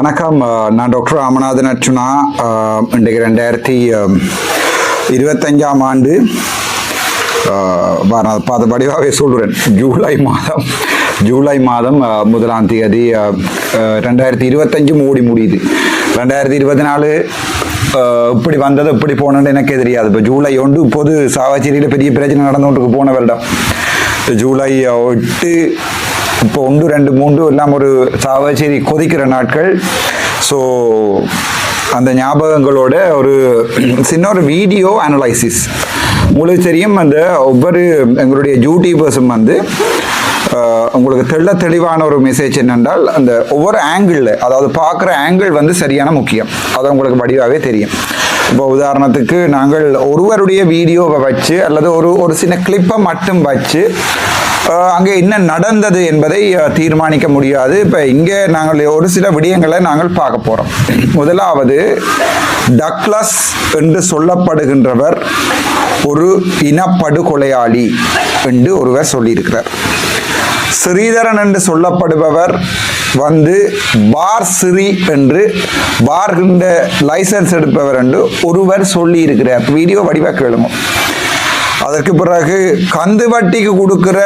வணக்கம். நான் டாக்டர் ராமநாதன் அர்ச்சுனா. இன்றைக்கு 2025ஆம் ஆண்டு பார்த்த படிவாகவே சொல்கிறேன். ஜூலை மாதம் 1ஆம் தேதி 2025 முடியுது. 2024 இப்படி வந்தது இப்படி போனது எனக்கே தெரியாது. இப்போ ஜூலை 1 இப்போது சாவச்சேரியில் பெரிய பிரச்சனை நடந்துகிட்டு போன வருடம். ஜூலை 8 இப்போ 1, 2, 3 எல்லாம் ஒரு சாவச்சேரி கொதிக்கிற நாட்கள். ஸோ அந்த ஞாபகங்களோட ஒரு சின்ன ஒரு வீடியோ அனலைசிஸ். உங்களுக்கு தெரியும், அந்த ஒவ்வொரு எங்களுடைய யூடியூபர்ஸும் உங்களுக்கு தெளிவான ஒரு மெசேஜ் என்னென்றால், அந்த ஒவ்வொரு ஆங்கிளில், அதாவது பார்க்குற ஆங்கிள் சரியான முக்கியம். அது உங்களுக்கு வடிவாகவே தெரியும். இப்போ உதாரணத்துக்கு நாங்கள் ஒருவருடைய வீடியோவை வச்சு அல்லது ஒரு சின்ன கிளிப்பை மட்டும் வச்சு அங்கே என்ன நடந்தது என்பதை தீர்மானிக்க முடியாது. இப்போ இங்கே நாங்கள் ஒரு சில விடயங்களை நாங்கள் பார்க்க போகிறோம். முதலாவது, டக்ளஸ் என்று சொல்லப்படுகின்றவர் ஒரு இனப்படுகொலையாளி என்று ஒருவர் சொல்லியிருக்கிறார். ஸ்ரீதரன் என்று சொல்லப்படுபவர் பார் சிறி என்று பார்கின்ற லைசன்ஸ் எடுப்பவர் என்று ஒருவர் சொல்லி இருக்கிறார். வீடியோ வடிவாக கேளுங்க. அதற்கு பிறகு கந்து வட்டிக்கு கொடுக்கிற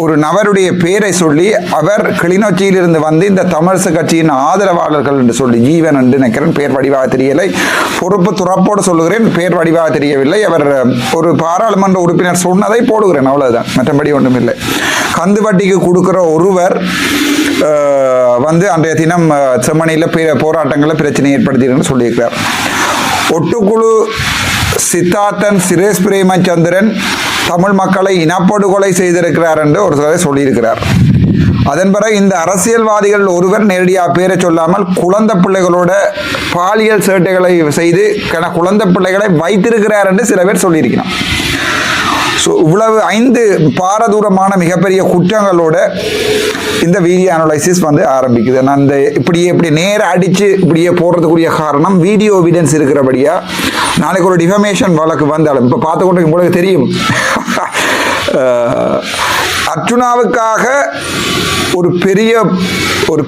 ஒரு நபருடைய பேரை சொல்லி, அவர் கிளிநொச்சியிலிருந்து இந்த தமிழ்சு கட்சியின் ஆதரவாளர்கள் என்று சொல்லி, ஜீவன் என்று நினைக்கிறேன், பேர் வடிவாக தெரியலை, பொறுப்பு துறப்போடு சொல்லுகிறேன், பேர் வடிவாக தெரியவில்லை. அவர் ஒரு பாராளுமன்ற உறுப்பினர் சொன்னதை போடுகிறேன், அவ்வளவுதான், மற்றபடி ஒன்றும் இல்லை. கந்து வட்டிக்கு கொடுக்கிற ஒருவர் அன்றைய தினம் செம்மணியில் போராட்டங்களில் பிரச்சனை ஏற்படுத்தின்னு சொல்லியிருக்கிறார். ஒட்டுக்குழு சித்தார்த்தன் சிரேஷ் பிரேமச்சந்திரன் தமிழ் மக்களை இனப்படுகொலை செய்திருக்கிறார் என்று ஒரு சிலரை சொல்லியிருக்கிறார். அதன் பிறகு இந்த அரசியல்வாதிகள் ஒருவர் நேரடியாக பேரை சொல்லாமல் குழந்தை பிள்ளைகளோட பாலியல் சேட்டைகளை செய்து குழந்தை பிள்ளைகளை வைத்திருக்கிறார் என்று சில பேர் சொல்லியிருக்கிறார். ஸோ இவ்வளவு 5 பாரதூரமான மிகப்பெரிய குற்றங்களோட இந்த வீடியோ அனலைசிஸ் ஆரம்பிக்குது. நான் இப்படி நேரம் அடித்து இப்படியே போடுறதுக்குரிய காரணம், வீடியோ எவிடன்ஸ் இருக்கிறபடியா. நாளைக்கு ஒரு டிஃபமேஷன் வழக்கு வந்தாலும், இப்போ பார்த்துக்கொண்டு உங்களுக்கு தெரியும், அர்ச்சுனாவுக்காக ஒரு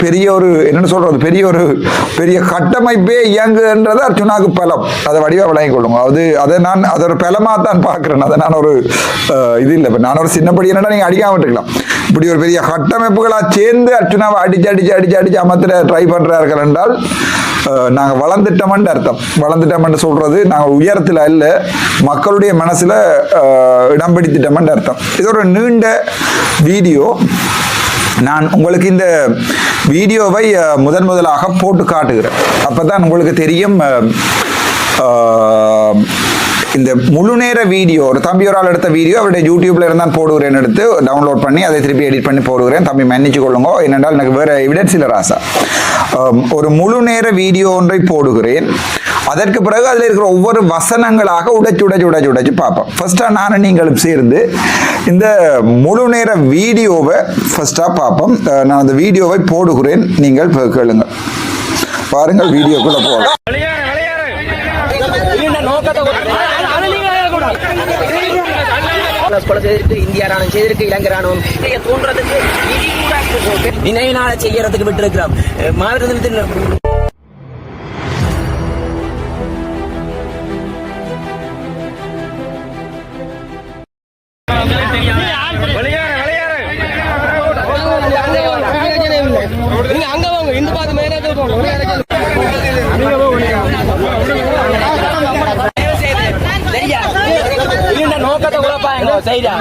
பெரிய என்னன்னு சொல்றது, பெரிய கட்டமைப்பே இயங்குன்றது அர்ச்சுனாவுக்கு பலம். அதை வடிவாக விளங்கிக் கொள்ளுங்க. நான் அதை ஒரு பலமாக தான் பார்க்குறேன். அதை நான் ஒரு இது இல்லை, இப்போ நான் ஒரு சின்னப்படி என்னன்னா நீங்கள் அடிக்காம விட்டுக்கலாம். இப்படி ஒரு பெரிய கட்டமைப்புகளாக சேர்ந்து அர்ச்சுனாவை அடிச்சு அமர்த்த ட்ரை பண்ணுறார்கள் என்றால் நாங்கள் வளர்ந்துட்டோம்னு அர்த்தம். வளர்ந்துட்டோம்னு சொல்றது நாங்கள் உயரத்தில் அல்ல, மக்களுடைய மனசில் இடம் பிடித்துட்டோம்னு அர்த்தம். இது ஒரு நீண்ட வீடியோ. நான் உங்களுக்கு இந்த வீடியோவை முதலாக போட்டு காட்டுகிறேன். அப்போ தான் உங்களுக்கு தெரியும். இந்த முழு நேர வீடியோ ஒரு தம்பியோரால் எடுத்த வீடியோ அவருடைய யூடியூப்ல இருந்தான் போடுகிறேன், எடுத்து டவுன்லோட் பண்ணி அதை திருப்பி எடிட் பண்ணி போடுகிறேன். தம்பி மன்னிச்சு கொள்ளுங்க, என்னென்றால் எனக்கு வேற எவிடன்ஸ் இல்லை ராசா. ஒரு முழு நேர வீடியோ ஒன்றை போடுகிறேன். அதற்கு பிறகு அதில் இருக்கிற ஒவ்வொரு வசனங்களாக உடைச்சு பார்ப்போம். ஃபர்ஸ்டா நானும் நீங்களும் சேர்ந்து இந்த முழு நேர வீடியோவை ஃபர்ஸ்டா பார்ப்போம். நான் அந்த வீடியோவை போடுகிறேன், நீங்கள் கேளுங்க, பாருங்கள். வீடியோக்குள்ள போகலாம். இந்திய ராணுவம் செய்திருக்கு, இலங்கை ராணுவம் தோன்றதுக்கு நினைவு நாள செய்யறதுக்கு விட்டு இருக்கிறோம். மாவட்டத்தில் அங்க வாங்க, இந்த பாத்து மேலே போங்க. நோக்கத்தை குழப்பாங்க செய்யா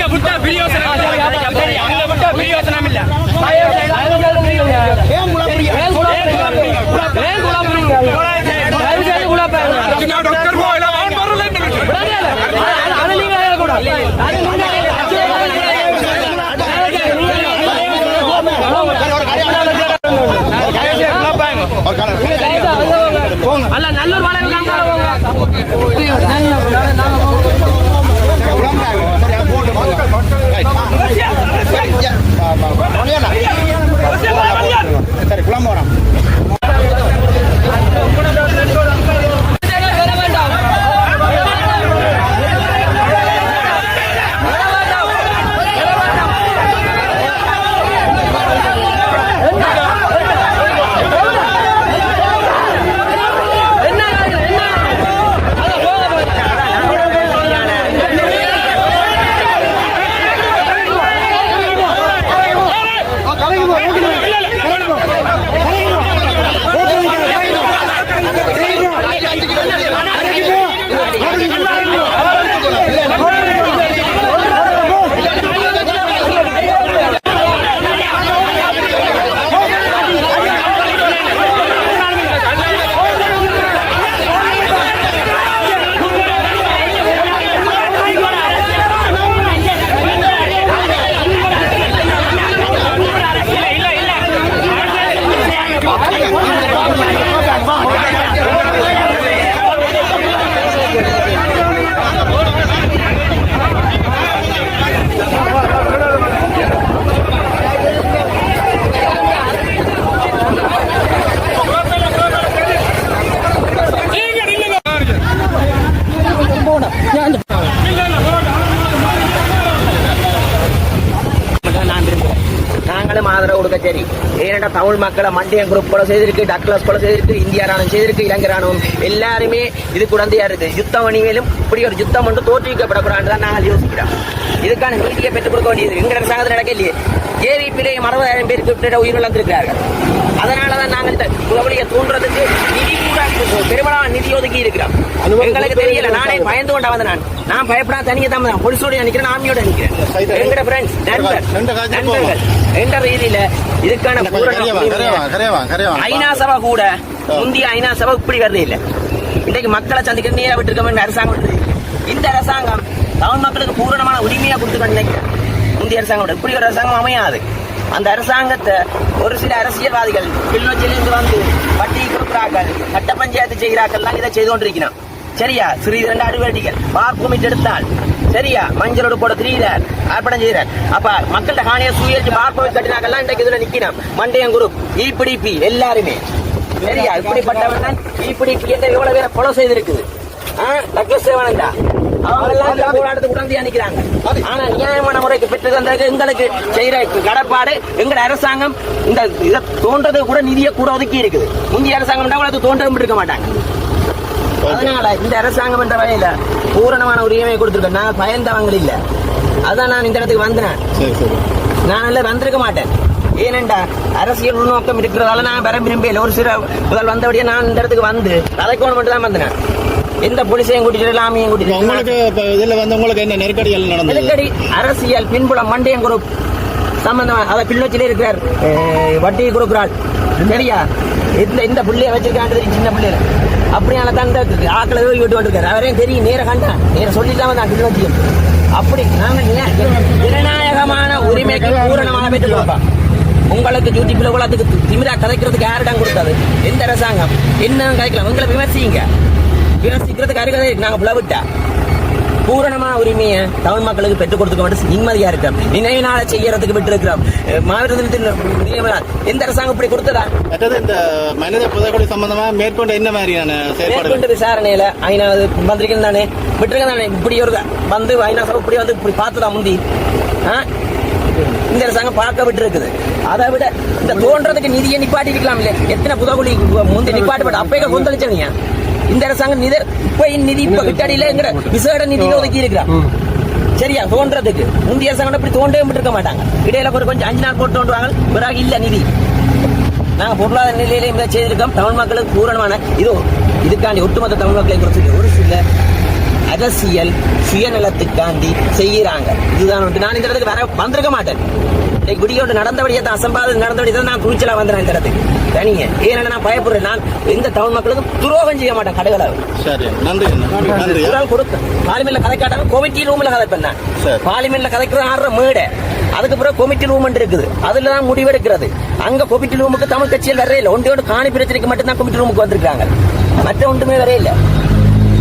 அங்க விட்டா பிரியோசனம் இல்ல. அல்ல நல்லூர் வாழ சரி குழம்பு வரோம். நாங்களும் ஆதரவு கொடுக்க சரி. ஏனென்றா தமிழ் மக்களை மண்டியன் குரூப் கொலை செய்திருக்கு, டக்ளஸ் கொலை செய்திருக்கு, இந்திய ராணுவம் செய்திருக்கு, இலங்கை ராணுவம் எல்லாருமே இது குழந்தையா இருக்கு. யுத்தம் அணிமையிலும் இப்படி ஒரு யுத்தம் ஒன்று தோற்றுவிக்கப்படக்கூடாது தான் நாங்கள் யோசிக்கிறோம். இதுக்கான நீதியை பெற்றுக் கொடுக்க வேண்டியது எங்க அரசாங்கத்தில் நடக்க இல்லையே. ஏவிப்பிலே 60,000 பேருக்கு உயிரிழந்திருக்கிறார்கள். அதனாலதான் நாங்கள் இந்த குலவழியை தூண்டுறதுக்கு நிதி கூட பெருமளவான நிதி ஒதுக்கி இருக்கிறோம். எங்களுக்கு தெரியல. நானே பயந்து கொண்டா வந்து நான் பயப்படா தனியே தான் போலீஸோட நினைக்கிறேன், ஆமியோட நினைக்கிறேன். எங்கட ஃப்ரெண்ட்ஸ் நண்பர்கள் என்ற ரீதியில இதுக்கான ஐநா சபை கூட முந்தைய ஐநா சபை இப்படி வருது இல்ல. இன்றைக்கு மக்களை சந்திக்க நேரம் விட்டுருக்க அரசாங்கம். இந்த அரசாங்கம் தமிழ் மக்களுக்கு பூரணமான உரிமையா கொடுத்துக்கணும் நினைக்கிறேன். முந்தைய அரசாங்கம் இப்படி ஒரு அரசாங்கம் அமையாது. அந்த அரசாங்கத்தை ஒரு சில அரசியல்வாதிகள் கிளிநொச்சியிலிருந்து வந்து வட்டி கொடுக்கிறார்கள், சட்ட பஞ்சாயத்து செய்கிறார்கள், இதை செய்து கொண்டிருக்கிறான். சரியா? சிறிது 2 அறுவடிகள் பார்ப்புமிட்டு எடுத்தால் சரியா மஞ்சளோடு போட திரியிறார், ஆர்ப்பாட்டம் செய்கிறார். அப்ப மக்கள்கிட்ட காணிய சுயேட்சி பார்ப்போம் கட்டினாக்கெல்லாம் இன்றைக்கு இதுல நிக்கணும். மண்டையம் குரூப், இபிடிபி எல்லாருமே சரியா இப்படிப்பட்டவன் தான். இபிடிபி எவ்வளவு பேரை கொலை செய்திருக்குது. போராட்டத்துக்கு உடனே நிக்கிறாங்க. ஆனா நியாயமான முறைக்கு பெற்று தந்தது எங்களுக்கு செய்யற கடப்பாடு. எங்க அரசாங்கம் இந்த இதை தோன்றது கூட நிதியை கூட ஒதுக்கி இருக்குது. முந்தைய அரசாங்கம் தோன்றவும் இருக்க மாட்டாங்க. அதனால இந்த அரசாங்கம் என்ற வகையில பூரணமான உரிமையை கொடுத்திருக்கேன். நான் பயந்தவங்க இல்ல. அதான் நான் இந்த இடத்துக்கு வந்தேன். நான் வந்திருக்க மாட்டேன். ஏனென்றா அரசியல் உள்நோக்கம் இருக்கிறதால நான் வர விரும்பல. ஒரு சில முதல் வந்தபடியே நான் இந்த இடத்துக்கு வந்து கதைக்கோணம் மட்டும் தான் வந்தேன். எந்த போலீஸையும் கூட்டிட்டு ஆமியையும் கூட்டிட்டு. உங்களுக்கு இதுல வந்து உங்களுக்கு என்ன நெருக்கடிகள் நடந்தது? நெருக்கடி அரசியல் பின்புலம் மண்டையம் குரூப் சம்பந்தமா. அதை கிளிநொச்சியில இருக்கிறார், வட்டி கொடுக்கிறாள். சரியா? இந்த பிள்ளைய வச்சிருக்கான்றது சின்ன பிள்ளைல அப்படியான தான் ஆக்களை விட்டு வந்துருக்காரு. அவரையும் தெரியும். நேர கண்டா நேர சொல்லிட்டாம தான் கிளிநொச்சியும். அப்படி நாங்க ஜனநாயகமான உரிமைக்கு பூரணமான பெற்று கொடுப்போம். உங்களுக்கு யூடியூப்ல உலகத்துக்கு திமிரா கதைக்கிறதுக்கு யாரிடம் கொடுத்தது? எந்த அரசாங்கம்? என்ன கதைக்கலாம்? உங்களை விமர்சிங்க. விமர்சிக்கிறதுக்கு அருகதை நாங்க புலவிட்டா பூரணமான உரிமையை தமிழ் மக்களுக்கு பெற்றுக் கொடுத்துக்க வேண்டும். நிம்மதியா இருக்கிறோம். நினைவு நாள செய்யறதுக்கு விட்டு இருக்கிறோம். மாவட்டத்தில் எந்த அரசாங்கம் இப்படி கொடுத்ததா? இந்த மனித புதைக்குழி சம்பந்தமா மேற்கொண்ட என்ன மாதிரியான மேற்கொண்டு விசாரணையில ஐநா வந்திருக்கேன் தானே, விட்டுருக்கேன் தானே. இப்படி ஒரு வந்து ஐநா சபை இப்படி வந்து இப்படி பார்த்துதா முந்தி இந்த அரசாங்கம் பார்க்க விட்டு இருக்குது. அதை விட இந்த தோன்றதுக்கு நிதியை நிப்பாட்டி இருக்கலாம் இல்ல. எத்தனை புதகுழி முந்தி நிப்பாட்டு அப்பயே கொந்தளிச்சவங்க. இந்த அரசாங்கம் நிதி இப்ப கிட்டடியில விசேட நிதியில ஒதுக்கி இருக்கிறான். சரியா? தோன்றதுக்கு முந்தைய அரசாங்கம் இப்படி தோண்டவே இருக்க மாட்டாங்க. இடையில ஒரு கொஞ்சம் 5 நாள் போட்டு தோன்றுவாங்க. பிறகு இல்ல நிதி. நாங்க பொருளாதார நிலையில இந்த செய்திருக்கோம். தமிழ் மக்களுக்கு பூரணமான இதுக்காண்டி ஒட்டுமொத்த தமிழ் மக்களை குறிச்சு ஒரு சில அரசியல் சுயநலத்துக்காண்டி செய்யறாங்க. இதுதான் நான் இந்த இடத்துக்கு வந்திருக்க மாட்டேன். விடியோடு நடந்தபடியே தான் அசம்பாதம் நடந்தபடியே தான் நான் துணிச்சலா வந்தேன் இந்த இடத்துக்கு தனியே. ஏன்னா நான் பயப்படுறேன். நான் எந்த தமிழ் மக்களுக்கும் துரோகம் செய்ய மாட்டேன். கடைகளவு கொடுக்க பார்லிமெண்ட்ல கதை காட்டாங்க. கமிட்டி ரூம்ல கதை பண்ணேன். பார்லிமெண்ட்ல கதைக்கிறது 6 மேடை. அதுக்கு பிறகு கமிட்டி ரூம் இருக்குது. அதுலதான் முடிவெடுக்கிறது. அங்க கமிட்டி ரூமுக்கு தமிழ் கட்சியில் வரவே இல்லை. ஒன்று காணி பிரச்சனைக்கு மட்டும்தான் கமிட்டி ரூமுக்கு வந்திருக்காங்க. மற்ற ஒன்றுமே வரவே இல்லை.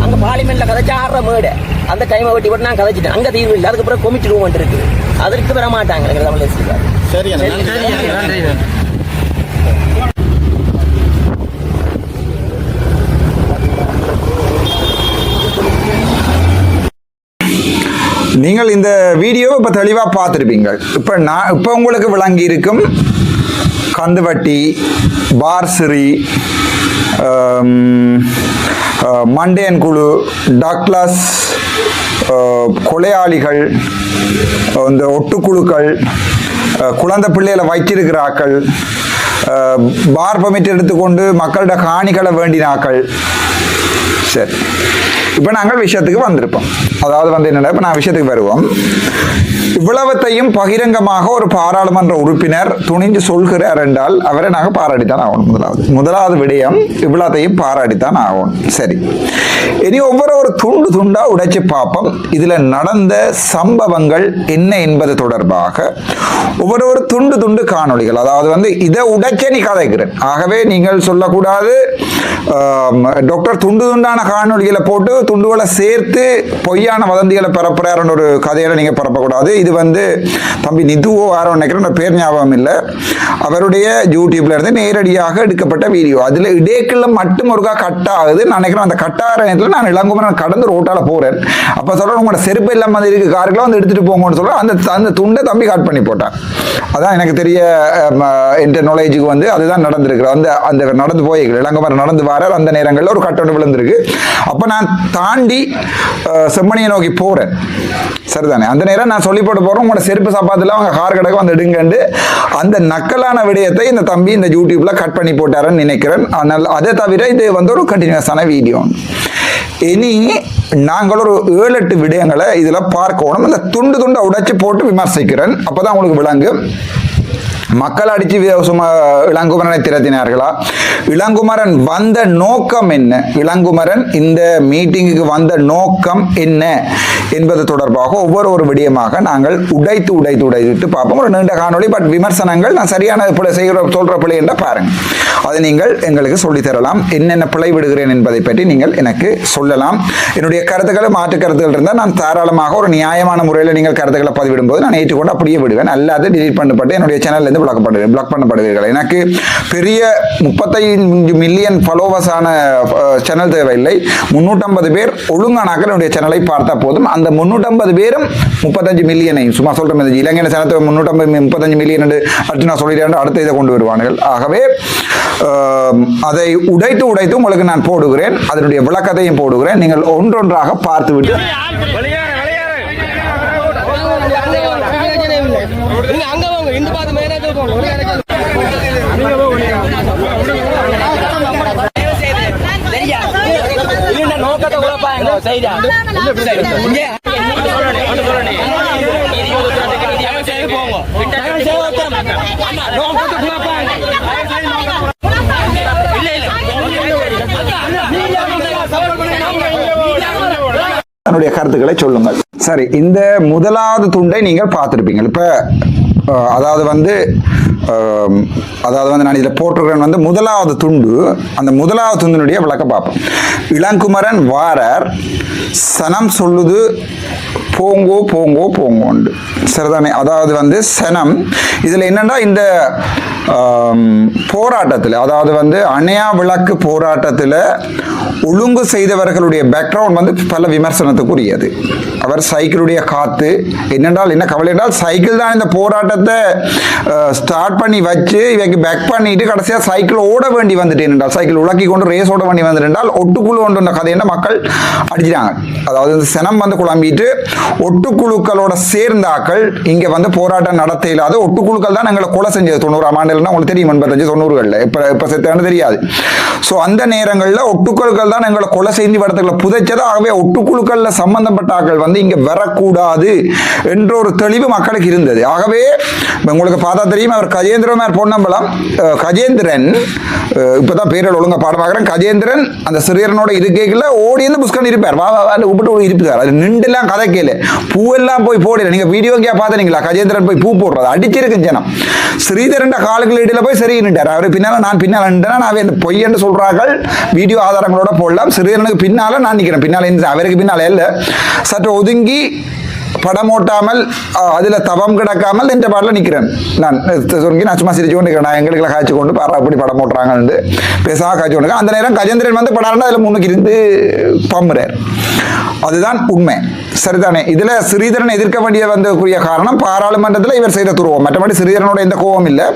அங்க பார்லிமெண்ட்ல கதைச்சா 6 மேடு அந்த டைமை வெட்டி போட்டு நான் கதைச்சிட்டேன். அங்க தீர்வு இல்லை. அதுக்கப்புறம் கமிட்டி ரூம் இருக்குது. அதற்கு வர மாட்டாங்க தமிழ். சரி நன்றி. நீங்கள் இந்த வீடியோவை இப்போ தெளிவாக பார்த்துருப்பீங்க. இப்போ உங்களுக்கு விளங்கி இருக்கும் கந்துவட்டி, பார்சிரி, மண்டேன் குழு, டக்ளஸ், கொலையாளிகள், இந்த ஒட்டுக்குழுக்கள், குழந்தை பிள்ளைகளை வச்சிருக்கிறாக்கள், பார் பர்மிட் எடுத்துக்கொண்டு மக்கள்கிட்ட காணிகளை வேண்டினாக்கள். சரி, இப்போ நாங்கள் விஷயத்துக்கு வந்திருப்போம். அதாவது வந்து என்னென்ன, இப்போ நான் விஷயத்துக்கு வருவோம். இவ்வளவத்தையும் பகிரங்கமாக ஒரு பாராளுமன்ற உறுப்பினர் துணிஞ்சு சொல்கிறார் என்றால் அவரை நாங்கள் பாராட்டித்தான் ஆகணும். முதலாவது விடயம் இவ்வளத்தையும் பாராட்டித்தான் ஆகணும். சரி, இனி ஒவ்வொரு துண்டு துண்டா உடைச்சு பார்ப்போம். இதுல நடந்த சம்பவங்கள் என்ன என்பது தொடர்பாக ஒவ்வொரு துண்டு காணொளிகள். அதாவது வந்து இதை உடைச்சே நீ கதைக்கிறேன். ஆகவே நீங்கள் சொல்லக்கூடாது டாக்டர் துண்டான காணொளிகளை போட்டு துண்டுகளை சேர்த்து பொய்யான வதந்திகளை பரப்புறாருன்னு ஒரு கதையில நீங்க பரப்பக்கூடாது. இது வந்து தம்பி நிதுவோ யாரோ நினைக்கிறேன், பேர் ஞாபகம் இல்லை, அவருடைய யூடியூப்ல இருந்து நேரடியாக எடுக்கப்பட்ட வீடியோ. அதுல இடைக்குள்ள மட்டும் ஒருக்கா கட் ஆகுது. நான் நினைக்கிறேன் அந்த கட்டார நேரத்தில் நான் இளங்குமரன் கடந்து ரோட்டால போறேன். அப்ப சொல்றேன் உங்களோட செருப்பு இல்லாம வந்து இருக்கு காருக்குலாம் வந்து எடுத்துட்டு போங்கன்னு சொல்றேன். அந்த துண்டை தம்பி கட் பண்ணி போட்டான். அதான் எனக்கு தெரிய என்ற நாலேஜுக்கு வந்து அதுதான் நடந்திருக்கு. அந்த நடந்து போய் இளங்குமரன் நடந்து வரார். அந்த நேரங்களில் ஒரு கட்டொண்டு விழுந்திருக்கு. அப்ப நான் தாண்டி செம்மணியை நோக்கி போறேன். சரிதானே, அந்த நேரம் நான் சொல்லி போட்டு போறேன் உங்களோட செருப்பு சாப்பாத்துல அவங்க கார் கடைக்கு வந்து எடுங்கண்டு அந்த நக்கலான விடயத்தை இந்த தம்பி இந்த யூடியூப்ல கட் பண்ணி போட்டாருன்னு நினைக்கிறேன். ஆனால் அதை தவிர இது வந்து ஒரு கண்டினியூஸான வீடியோ. இனி நாங்கள் ஒரு 7-8 விடயங்களை இதுல பார்க்கணும். அந்த துண்டை உடைச்சு போட்டு விமர்சிக்கிறேன். அப்பதான் உங்களுக்கு விளங்கு. மக்கள் அடிச்சு சும்மா இளங்குமரனை திரட்டினார்களா? இளங்குமரன் வந்த நோக்கம் என்ன? இளங்குமரன் இந்த மீட்டிங்குக்கு வந்த நோக்கம் என்ன என்பது தொடர்பாக ஒவ்வொரு விடயமாக நாங்கள் உடைத்து பார்ப்போம். ஒரு நீண்ட காணொளி, பட் விமர்சனங்கள் நான் சரியான சொல்ற பிழை என்ற பாருங்க. அதை நீங்கள் எங்களுக்கு சொல்லித்தரலாம். என்னென்ன பிழை விடுகிறேன் என்பதை பற்றி நீங்கள் எனக்கு சொல்லலாம். என்னுடைய கருத்துக்களை மாற்று கருத்துக்கள் இருந்தால் நான் தாராளமாக ஒரு நியாயமான முறையில் நீங்கள் கருத்துக்களை பதிவிடும் போது நான் ஏற்றுக்கொண்டு அப்படியே விடுவேன். அல்லாது டிலீட் பண்ணப்பட்டு என்னுடைய சேனல்ல இருந்து பிளாக் பண்ணப்படுவீர்கள். எனக்கு பெரிய 35 மில்லியன் ஃபாலோவர்ஸான சேனல் தேவையில்லை. 350 பேர் ஒழுங்கானாக்கள் என்னுடைய சேனலை பார்த்தா போதும். அந்த 350 பேரும் 35 மில்லியனை சும்மா சொல்றேன். இலங்கை சேனத்தை 35 மில்லியன் என்று அர்ஜுனா சொல்லிட்டு அடுத்த இதை கொண்டு வருவார்கள். ஆகவே அதை உடைத்து உங்களுக்கு நான் போடுகிறேன். அதனுடைய விளக்கத்தையும் போடுகிறேன். நீங்கள் ஒன்றொன்றாக பார்த்துவிட்டு நோக்கத்தை உழப்பாங்க. தன்னுடைய கருத்துக்களை சொல்லுங்கள். சரி, இந்த முதலாவது துண்டை நீங்கள் பார்த்திருப்பீங்க. இப்ப அதாவது வந்து நான் இதில் போட்டிருக்கிறேன் வந்து முதலாவது துண்டு. அந்த முதலாவது துண்டினுடைய விளக்க பார்ப்போம். இளங்குமரன் வாரர் சனம் சொல்லுது போங்கோண்டு. சரிதானே, அதாவது வந்து சனம் இதில் என்னன்னா இந்த போராட்டத்தில், அதாவது வந்து அணையா விளக்கு போராட்டத்தில் ஒழுங்கு செய்தவர்களுடைய பேக்ரவுண்ட் வந்து பல விமர்சனத்துக்குரியது. அவர் சைக்கிளுடைய காத்து என்னென்றால் என்ன கவலை என்றால், சைக்கிள் தான் இந்த போராட்டத்தை ஸ்டார்ட் பண்ணி வச்சு இவைக்கு பேக் பண்ணிட்டு கடைசியாக சைக்கிள் ஓட வேண்டி வந்துட்டேன் என்றால், சைக்கிள் உலக்கி கொண்டு ரேஸ் ஓட வேண்டி வந்துட்டால் ஒட்டுக்குழு கொண்டு கதையை மக்கள் அடிச்சிட்டாங்க. அதாவது இந்த சனம் வந்து குழம்பிட்டு ஒட்டுக்குழுக்களோட சேர்ந்தாக்கள் இங்க வந்து போராட்டம் நடத்த இல்லாத ஒட்டுக்குழுக்கள் தான் எங்களை கொலை செஞ்சது 90ஆம் ஆண்டுல. உங்களுக்கு தெரியும், 85-90களில் இப்ப செத்தான்னு தெரியாது. ஸோ அந்த நேரங்களில் ஒட்டுக்குழுக்கள் தான் எங்களை கொலை செய்தி வடத்துக்களை புதைச்சது. ஆகவே ஒட்டுக்குழுக்கள்ல சம்பந்தப்பட்டாக்கள் வந்து இங்க வரக்கூடாது என்ற ஒரு தெளிவு மக்களுக்கு இருந்தது. ஆகவே உங்களுக்கு பார்த்தா தெரியும், அவர் கஜேந்திரன் பொன்னம்பலம், கஜேந்திரன் இப்பதான் பேரில் ஒழுங்கா பாடமாக்குறேன். கஜேந்திரன் அந்த சிறியரனோட இருக்கைக்குள்ள ஓடி வந்து புஷ்கன் இருப்பார், வா கூப்பிட்டு இருப்பார். அது நின்றுலாம் கதைக்கல. இல்லை, பூவெல்லாம் போய் போடல. நீங்க வீடியோக்கே பார்த்தீங்களா கஜேந்திரன் போய் பூ போடுறது அடிச்சிருக்கு ஜனம். ஸ்ரீதரன் காலுக்கு இடையில போய் சரி நின்றார். அவரு பின்னால நான் பின்னால் நான் பொய் என்று சொல்றார்கள், வீடியோ ஆதாரங்களோட போடலாம். ஸ்ரீதரனுக்கு பின்னால நான் நிற்கிறேன், பின்னால அவருக்கு பின்னால இல்லை, சற்று ஒதுங்கி படம் ஓட்டாமல் அதுல தவம் கிடக்காமல் என்ற பாடல நிற்கிறேன். நான் சொல்லி நான் சும்மா சிரிச்சு கொண்டு இருக்கிறேன். நான் எங்களுக்கு காய்ச்சி கொண்டு பாரா அப்படி படம் ஓட்டுறாங்கன்னு பேசாம காய்ச்சி கொண்டு அந்த நேரம் கஜேந்திரன் வந்து படம் அதுல முன்னுக்கு இருந்து பம்புறார். அதுதான் உண்மை, சரிதானே? இதுல ஸ்ரீதரன் எதிர்க்க வேண்டிய வந்தக்கூடிய காரணம் பாராளுமன்றத்தில் இவர் செய்த துருவம், மற்றபடி ஸ்ரீதரனோட எந்த கோபம் இல்லை.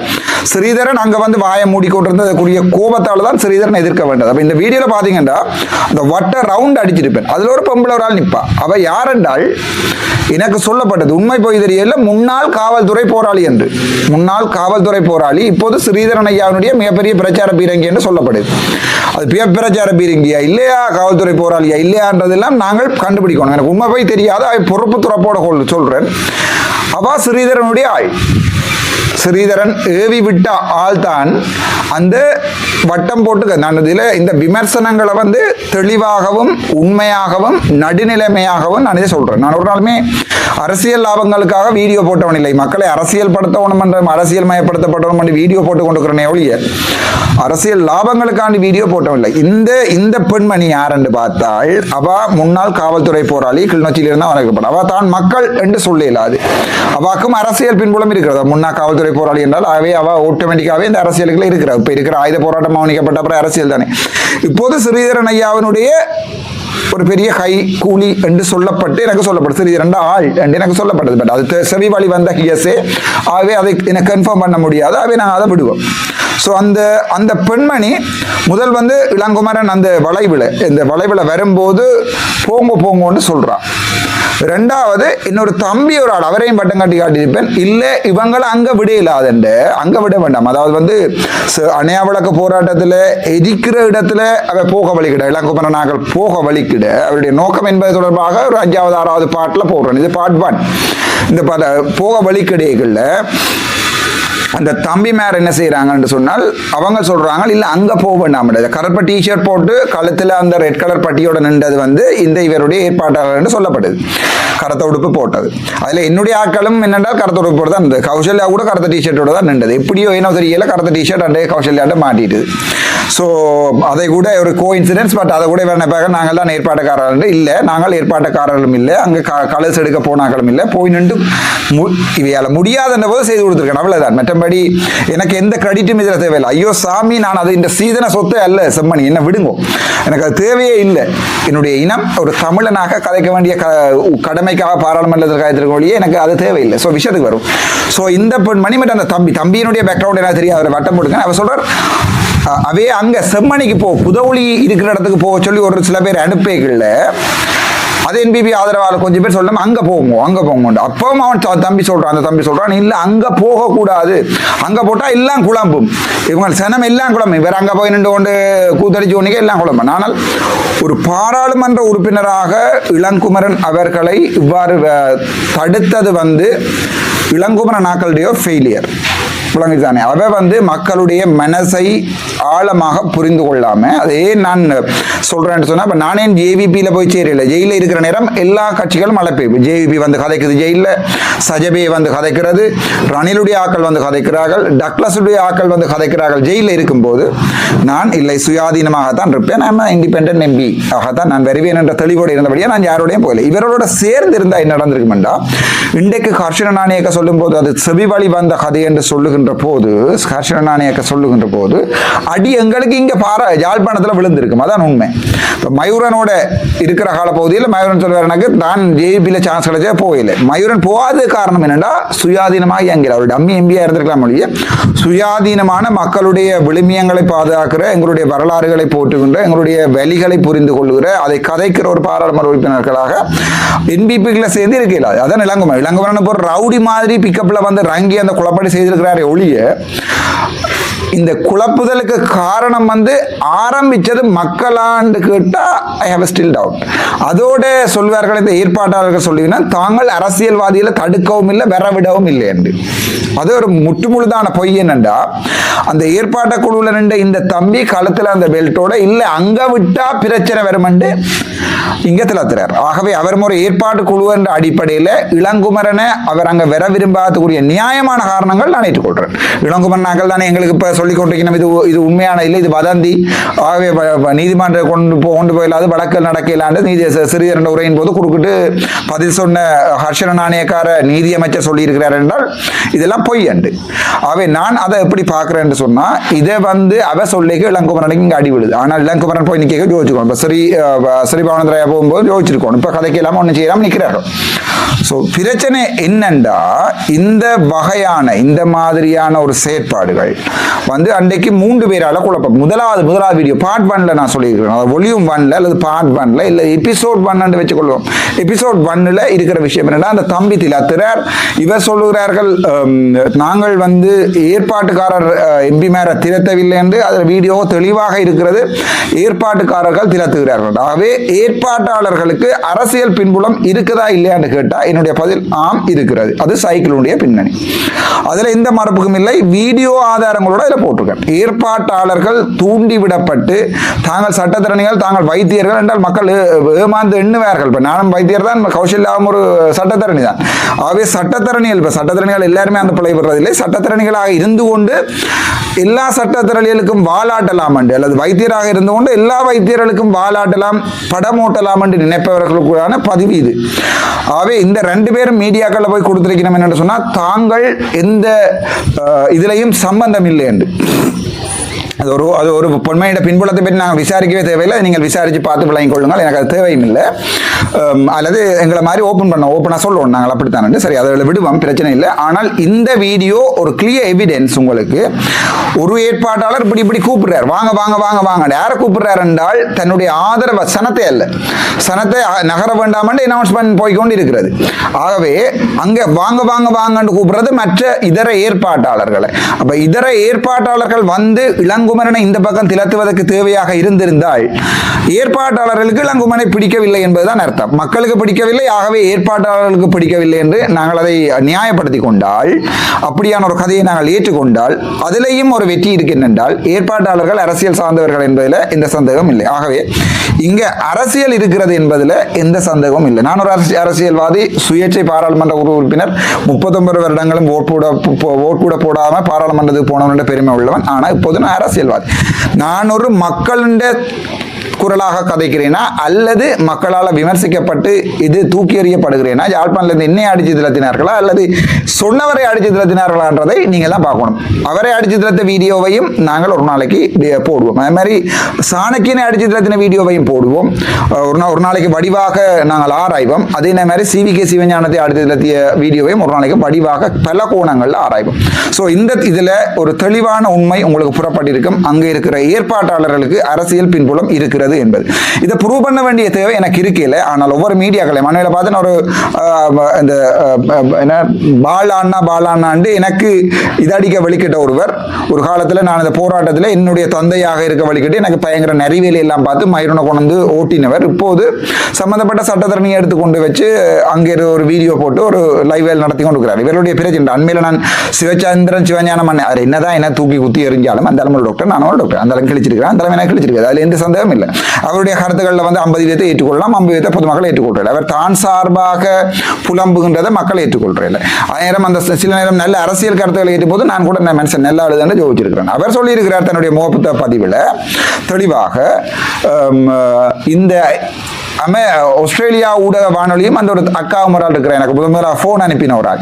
ஸ்ரீதரன் அங்க வந்து வாயை மூடிக்கொண்டிருந்தக்கூடிய கோபத்தால தான் ஸ்ரீதரன் எதிர்க்க வேண்டது. அப்ப இந்த வீடியோல பாத்தீங்கன்னா அந்த வட்ட ரவுண்ட் அடிச்சிருப்பேன், அதுல ஒரு பொம்பளை ஒரு ஆள் நிற்பா. அவ யாரென்றால் எனக்கு சொல்லப்பட்டது உண்மை போய் தெரியல, முன்னாள் காவல்துறை போராளி என்று. முன்னாள் காவல்துறை போராளி இப்போது ஸ்ரீதரன் ஐயாவுடைய மிகப்பெரிய பிரச்சார பீரங்கி என்று சொல்லப்படுது. அது பிரச்சார பீரங்கியா இல்லையா, காவல்துறை போராளியா இல்லையான்றதெல்லாம் நாங்கள் கண்டுபிடிக்கணும். எனக்கு உண்மை போய் தெரியாது, பொறுப்பு துறப்போட சொல்றேன். அவ ஸ்ரீதரனுடைய ஆள். ஸ்ரீதரன் ஏவி விட்ட ஆள் தான் அந்த வட்டம் போட்டு நான் இதில் இந்த விமர்சனங்களை வந்து தெளிவாகவும் உண்மையாகவும் நடுநிலைமையாகவும் நான் இதை சொல்றேன். நான் ஒரு நாளுமே அரசியல் லாபங்களுக்காக வீடியோ போட்டவன் இல்லை. மக்களை அரசியல் படுத்தவனும் என்ற அரசியல் மயப்படுத்தப்பட்டவனும் என்று வீடியோ போட்டு கொண்டிருக்கிறேனே ஒழிய அரசியல் லாபங்களுக்காண்டி வீடியோ போட்டவில்லை. இந்த பெண்மணி யார் என்று பார்த்தால் அவ முன்னாள் காவல்துறை போராளி, கிளிநொச்சியில் இருந்தால் வளர்க்கப்படும். அவ தான் மக்கள் என்று சொல்ல இல்லாது, அவாக்கும் அரசியல் பின்புலம் இருக்கிறது. முன்னாள் காவல்துறை போராளி என்றால் அவ ஆட்டோமேட்டிக்காவே இந்த அரசியலுக்குள்ள இருக்கிறார். இப்ப இருக்கிற ஆயுத போராட்டம் கவனிக்கப்பட்ட அப்புறம் அரசியல் தானே. இப்போது ஸ்ரீதரன் ஐயாவினுடைய ஒரு பெரிய கை கூலி என்று சொல்லப்பட்டு எனக்கு சொல்லப்படும், ஸ்ரீதரன் ஆள் என்று எனக்கு சொல்லப்பட்டது. பட் அது செவி வழி வந்த ஹியஸே, ஆகவே அதை எனக்கு கன்ஃபார்ம் பண்ண முடியாது, ஆகவே நாங்கள் அதை விடுவோம். ஸோ அந்த பெண்மணி முதல் வந்து இளங்குமரன் அந்த இந்த வளைவில் வரும்போது போங்கன்னு சொல்றான். ரெண்டாவது இன்னொரு தம்பி ஒரு ஆள், அவரையும் பட்டம் காட்டி காட்டியிருப்பேன், இல்லை இவங்களை அங்க விட இல்லாதண்டு, அங்க விட வேண்டாம். அதாவது வந்து அணையா விளக்கு போராட்டத்தில் எரிக்கிற இடத்துல அவ போக வலிக்கிட, இளங்குமரன் நாங்கள் போக வலிக்கிட அவருடைய நோக்கம் என்பது தொடர்பாக ஒரு 5வது 6வது பாட்டில் போடுறோம். இது பார்ட் 1. இந்த போக வலிக்கிடைகள்ல அந்த தம்பி மேர் என்ன செய்யறாங்கன்னு சொன்னால் அவங்க சொல்றாங்க, இல்ல அங்க போக வேண்டாம், கருப்பு டிஷர்ட் போட்டு கழுத்துல அந்த ரெட் கலர் பட்டியோட நின்றது வந்து இந்த இவருடைய ஏற்பாட்டாளர் என்று சொல்லப்படுது. கருத்த உடுப்பு போட்டது. அதுல என்னுடைய ஆட்களும் என்னென்றால் கருத்த உடுப்பு போட்டு தான் இருந்தது. கௌசல்யா கூட கருத்த டிஷர்ட்டோட தான் நின்றது. எப்படியோ ஏனோ தெரியல, கருத்த டிஷர்ட் அண்டே கௌசல்யாட்ட மாட்டிட்டு. ஸோ அதை கூட ஒரு கோ இன்சிடென்ட்ஸ். பட் அதை கூட வேணப்பாக நாங்கள் தான் ஏற்பாட்டுக்காரர்கள் இல்லை, நாங்கள் ஏற்பாட்டுக்காரர்களும் இல்லை, அங்கே கலர்ஸ் எடுக்க போனாக்களும் இல்லை, போய் நின்று இவையால் முடியாதுன்ற போது செய்து கொடுத்துருக்கேன், அவ்வளவுதான். மற்றபடி எனக்கு எந்த கிரெடிட்டும் இதில் தேவையில்லை. ஐயோ சாமி, நான் அது இந்த சீதன சொத்தை அல்ல செம்மணி, என்ன விடுங்கோ, எனக்கு அது தேவையே இல்லை. என்னுடைய இனம் ஒரு தமிழனாக கதைக்க வேண்டிய கடமைக்காக பாராளுமன்றத்தில் காய்த்திருக்கோழியே எனக்கு அது தேவையில்லை. ஸோ விஷயத்துக்கு வரும். ஸோ இந்த பெண்மணி மற்றும் அந்த தம்பியினுடைய பேக்ரவுண்ட் என்ன தெரியும், அவர் வட்டம் போடுங்க. அவர் சொல்றார் அவே அங்க செம்மணிக்கு புதவுளி இருக்கிற இடத்துக்கு போக சொல்லி ஒரு சில பேர் அனுப்பைகள்ல அது என்பிபி ஆதரவாளர் கொஞ்சம் பேர் சொல்லணும் அங்க போங்க. அப்பவும் அவன் தம்பி சொல்றான், அந்த தம்பி சொல்றான், இல்ல அங்க போகக்கூடாது, அங்க போட்டா எல்லாம் குழம்பும், இவங்க சனம் எல்லாம் குழம்பும், வேற அங்க போய் நின்று கொண்டு கூத்தடிச்சு ஒன்றுக்கே எல்லாம் குழம்பும். ஆனால் ஒரு பாராளுமன்ற உறுப்பினராக இளங்குமரன் அவர்களை இவ்வாறு தடுத்தது வந்து இளங்குமரன் நாக்களுடைய ஃபெயிலியர். விளங்குதானே? அவ வந்து மக்களுடைய மனசை ஆழமாக புரிந்து கொள்ளாம, அதே நான் சொல்றேன்னு சொன்னா, இப்ப நானே ஜேவிபியில போய் சேரல. ஜெயில இருக்கிற நேரம் எல்லா கட்சிகளும் அழைப்பு, ஜேவிபி வந்து கதைக்குது, ஜெயில சஜபே வந்து கதைக்கிறது, ரணிலுடைய ஆக்கள் வந்து கதைக்கிறார்கள், டக்ளஸுடைய ஆக்கள் வந்து கதைக்கிறார்கள். ஜெயில இருக்கும்போது நான் இல்லை, சுயாதீனமாகத்தான் இருப்பேன், நான் இண்டிபெண்டன்ட் எம்பி ஆகத்தான் நான் வருவேன் என்ற தெளிவோடு இருந்தபடியா நான் யாரோடையும் போகல. இவரோட சேர்ந்து இருந்தா என்ன நடந்திருக்குமெண்டா, இன்றைக்கு ஹர்ஷன நாணயக்க சொல்லும் போது அது செவி வழி வந்த கதை என்று சொல்லுகின்ற போது, ஹர்ஷன நாணயக்க சொல்லுகின்ற போது அடி எங்களுக்கு இங்க யாழ்ப்பாணத்துல விழுந்திருக்கும். அதான் உண்மை. மயூரனோட இருக்கிற கால பகுதியில் மயூரன் சொல்வார், எனக்கு தான் ஜேபியில சான்ஸ் கிடைச்சா போயில. மயூரன் போகாத காரணம் என்னன்னா சுயாதீனமாக இயங்குற ஒரு டம்மி எம்பியா இருந்திருக்கலாம் மொழிய, சுயாதீனமான மக்களுடைய விழுமியங்களை பாதுகாக்கிற, எங்களுடைய வரலாறுகளை போற்றுகின்ற, எங்களுடைய வழிகளை புரிந்து கொள்கிற, அதை கதைக்கிற ஒரு பாராளுமன்ற உறுப்பினர்களாக என்பிபிகளை சேர்ந்து இருக்கல. அதான் இளங்குமரன் போற ரவுடி மாதிரி பிக்கப்ல வந்து ரங்கி அந்த குழப்படி செய்திருக்கிறாரே ஒழிய இந்த குழப்புதலுக்கு காரணம் வந்து ஆரம்பிச்சது மக்களாண்டு கேட்டா ஐ ஹேவ் ஸ்டில் டவுட். அதோட சொல்வார்கள் இந்த ஏற்பாட்டாளர்கள் சொல்லுவீங்கன்னா தாங்கள் அரசியல்வாதிகளை தடுக்கவும் இல்லை விடவும் இல்லை என்று. அது ஒரு முற்றுமுழுதான பொய். என்னண்டா அந்த ஏற்பாட்ட குழுவில் நின்ற இந்த தம்பி கழுத்துல அந்த பெல்ட்டோட இல்ல அங்க விட்டா பிரச்சனை வருமென்று இங்க திளத்துறார். ஆகவே அவர் ஒரு ஏற்பாட்டு குழு என்ற அடிப்படையில் இளங்குமரனை அவர் அங்க வர விரும்பாததுக்குரிய நியாயமான காரணங்கள் நான் ஏற்றுக்கொள்றேன். இளங்குமரனாக்கள் தானே எங்களுக்கு இப்ப சொல்லிக் கொண்டிருக்கணும் இது உண்மையான இல்லை, இது வதந்தி, ஆகவே நீதிமன்றம் கொண்டு போயிடாது வழக்கல் நடக்கலாண்டு நீதி சிறியர் உரையின் போது குறுக்கிட்டு பதில் சொன்ன ஹர்ஷன நாணயக்கார நீதியமைச்சர் சொல்லியிருக்கிறார் என்றால் இதெல்லாம் பொய் அண்டு. ஆகவே நான் அதை எப்படி பார்க்கிறேன் சொன்னா இதை வந்து அவ சொல்லிக்க இளங்குமரனுக்கு இங்க அடி விடுது. ஆனால் இளங்குமரன் போய் நிக்க யோசிச்சுக்கணும். இப்ப ஸ்ரீபானந்தராயா போகும்போது யோசிச்சிருக்கணும். இப்ப கதைக்கு இல்லாம ஒண்ணு செய்யாம நிக்கிறார்கள். ஸோ பிரச்சனை என்னண்டா இந்த வகையான இந்த மாதிரியான ஒரு செயற்பாடுகள் வந்து அன்றைக்கு 3 பேரால குழப்பம். முதலாவது வீடியோ பார்ட் 1ல நான் சொல்லியிருக்கிறேன். வால்யூம் 1ல அல்லது பார்ட் 1ல இல்ல எபிசோட் 1 வச்சுக்கொள்வோம். எபிசோட் 1ல இருக்கிற விஷயம் என்னன்னா அந்த தம்பி திலத்திரர் இவர் சொல்லுகிறார்கள் நாங்கள் வந்து ஏற்பாட்டுக்காரர் எம்பி மேர திரத்தவில்லை என்று அதில் வீடியோ தெளிவாக இருக்கிறது. ஏற்பாட்டுக்காரர்கள் திரத்துகிறார்கள். ஆகவே ஏற்பாட்டாளர்களுக்கு அரசியல் பின்புலம் இருக்குதா இல்லையான்னு கேட்டா என்னுடைய பதில் ஆம் இருக்கிறது. அது சைக்கிளுடைய பின்னணி, அதுல எந்த மறுப்புக்கும் இல்லை. வீடியோ ஆதாரங்களோட அதில் போட்டிருக்கேன். ஏற்பாட்டாளர்கள் தூண்டிவிடப்பட்டு தாங்கள் சட்டத்திறனிகள் தாங்கள் வைத்தியர்கள் என்றால் மக்கள் ஏமாந்து எண்ணுவார்கள். இப்ப நானும் வைத்தியர் தான், கௌசல்யாவும் ஒரு சட்டத்தரணி தான். ஆகவே சட்டத்தரணிகள் இப்ப சட்டத்தரணிகள் எல்லாருமே அந்த பிள்ளை விடுறதில்லை. சட்டத்திறனிகளாக இருந்து கொண்டு எல்லா சட்டத்திறனிகளுக்கும் வாலாட்டலாம் என்று அல்லது வைத்தியராக இருந்து கொண்டு எல்லா வைத்தியர்களுக்கும் வாலாட்டலாம் படம் ஓட்டலாம் என்று நினைப்பவர்களுக்கான பதிவு இது. ஆகவே இந்த 2 பேரும் மீடியாக்களில் போய் கொடுத்திருக்கணும் என்று சொன்னா தாங்கள் எந்த இதுலையும் சம்பந்தம் இல்லை என்று. அது ஒரு பொன்மையோட பின்புலத்தை பற்றி நாங்கள் விசாரிக்கவே தேவையில்லை. நீங்கள் விசாரித்து பார்த்து விளங்கிக் கொள்ளுங்கள். எனக்கு அது தேவையும் இல்லை. அல்லது எங்களை மாதிரி ஓப்பனாக சொல்லுவோம் நாங்கள் அப்படித்தான். சரி, அதில் விடுவோம், பிரச்சனை இல்லை. ஆனால் இந்த வீடியோ ஒரு கிளியர் எவிடன்ஸ். உங்களுக்கு ஒரு ஏற்பாட்டாளர் இப்படி கூப்பிடுறார், வாங்க வாங்க வாங்க வாங்க. யாரை கூப்பிடுறார் என்றால் தன்னுடைய ஆதரவு சனத்தை அல்ல, சனத்தை நகர வேண்டாம் என்று அனௌன்ஸ்மெண்ட் போய்கொண்டு இருக்கிறது. ஆகவே அங்கே வாங்க வாங்க வாங்கன்னு கூப்பிடுறது மற்ற இதர ஏற்பாட்டாளர்களை. அப்ப இதர ஏற்பாட்டாளர்கள் வந்து இளங்குமரனை இந்த பக்கம் திலத்துவதற்கு தேவையாக இருந்திருந்தால் ஏற்பாட்டாளர்களுக்கு இளங்குமரனை பிடிக்கவில்லை என்பதுதான் அர்த்தம். மக்களுக்கு பிடிக்கவில்லை, ஆகவே ஏற்பாட்டாளர்களுக்கு பிடிக்கவில்லை என்று நாங்கள் அதை நியாயப்படுத்தி கொண்டால், அப்படியான ஒரு கதையை நாங்கள் ஏற்றுக்கொண்டால் அதிலேயும் ஒரு வெற்றி இருக்கின்றால் ஏற்பாட்டாளர்கள் அரசியல் சார்ந்தவர்கள் என்பதில் எந்த சந்தேகம் இல்லை. ஆகவே இங்க அரசியல் இருக்கிறது என்பதில் எந்த சந்தேகமும் இல்லை. நான் ஒரு அரசியல்வாதி, சுயேட்சை பாராளுமன்ற உறுப்பினர், 39 வருடங்களும் ஓட் கூட போடாம பாராளுமன்றத்துக்கு போனவன் என்ற பெருமை உள்ளவன். ஆனா இப்போது நான் அரசியல்வாதி. நான் ஒரு மக்களுடைய குரலாக கதைக்கிறேனா அல்லது மக்களால் விமர்சிக்கப்பட்டு இது தூக்கி எறியப்படுகிறேனா, யாழ்ப்பாணத்திலிருந்து என்னை அடிச்சு திரத்தினார்களா அல்லது சொன்னவரை அடிச்சு திரத்தினார்களான்றதை நீங்கள் தான் பார்க்கணும். அவரை அடிச்சு திரத்த வீடியோவையும் நாங்கள் ஒரு நாளைக்கு போடுவோம். அதே மாதிரி சாணக்கியனை அடிச்சு திரத்தின வீடியோவையும் போடுவோம். ஒரு நாளைக்கு வடிவாக நாங்கள் ஆராய்வோம். அதே மாதிரி CVK சிவஞானத்தை அடித்து திரத்திய வீடியோவையும் ஒரு நாளைக்கு வடிவாக பல கோணங்களில் ஆராய்வோம். ஸோ இதில் ஒரு தெளிவான உண்மை உங்களுக்கு புறப்பட்டிருக்கும். அங்கே இருக்கிற ஏற்பாட்டாளர்களுக்கு அரசியல் பின்புலம் இருக்கிறது என்பது. இதை ப்ரூவ் பண்ண வேண்டிய தேவை எனக்கு இருக்கல. ஆனால் ஒவ்வொரு மீடியாக்களை மண்ணில் பார்த்து ஒரு இந்த பாலாண்டு எனக்கு இதடிக்க வழிகிட்ட ஒருவர் ஒரு காலத்தில் நான் இந்த போராட்டத்தில் என்னுடைய தந்தையாக இருக்க வழிகிட்டு எனக்கு பயங்கர நெறிவேலி எல்லாம் பார்த்து மயிரனை கொண்டு ஓட்டினவர். இப்போது சம்பந்தப்பட்ட சட்டத்தரணியை எடுத்துக்கொண்டு வச்சு அங்கே ஒரு வீடியோ போட்டு ஒரு லைவ் நடத்தி கொண்டு இருக்கிறார். இவருடைய பிரச்சனை அண்மையில் நான் சிவச்சந்திரன் சிவஞானம் அவர் என்னதான் என்ன தூக்கி குத்தி எறிஞ்சாலும் அந்த தலைமை டாக்டர், நான் ஒரு டாக்டர், அந்த அளவு கிழிச்சிருக்கிறேன், அந்த தலைமை கிழிச்சிருக்காது. அதில் எந்த சந்தேகம் இல்லை. அவருடைய கருத்துக்களில் 50 வீதத்தை ஏற்றுக்கொள்ளலாம், 50 வீதத்தை பொதுமக்கள் ஏற்றுக்கொள்றாரு. அவர் தான் சார்பாக புலம்புகின்றதை மக்கள் ஏற்றுக்கொள்றாரு. ஆயிரம் அந்த சில நேரம் நல்ல அரசியல் கருத்துக்களை ஏற்றும்போது நான் கூட மனுஷன் நல்ல ஆளுதான் ஜோதிச்சிருக்கிறேன். அவர் சொல்லியிருக்கிறார் தன்னுடைய முகப்புத்த பதிவில் தெளிவாக இந்த ஆஸ்திரேலியா ஊடக வானொலியும் அந்த ஒரு அக்கா முறால் இருக்கிறார். எனக்கு முதலாக போன் அனுப்பின ஒரு ஆள்.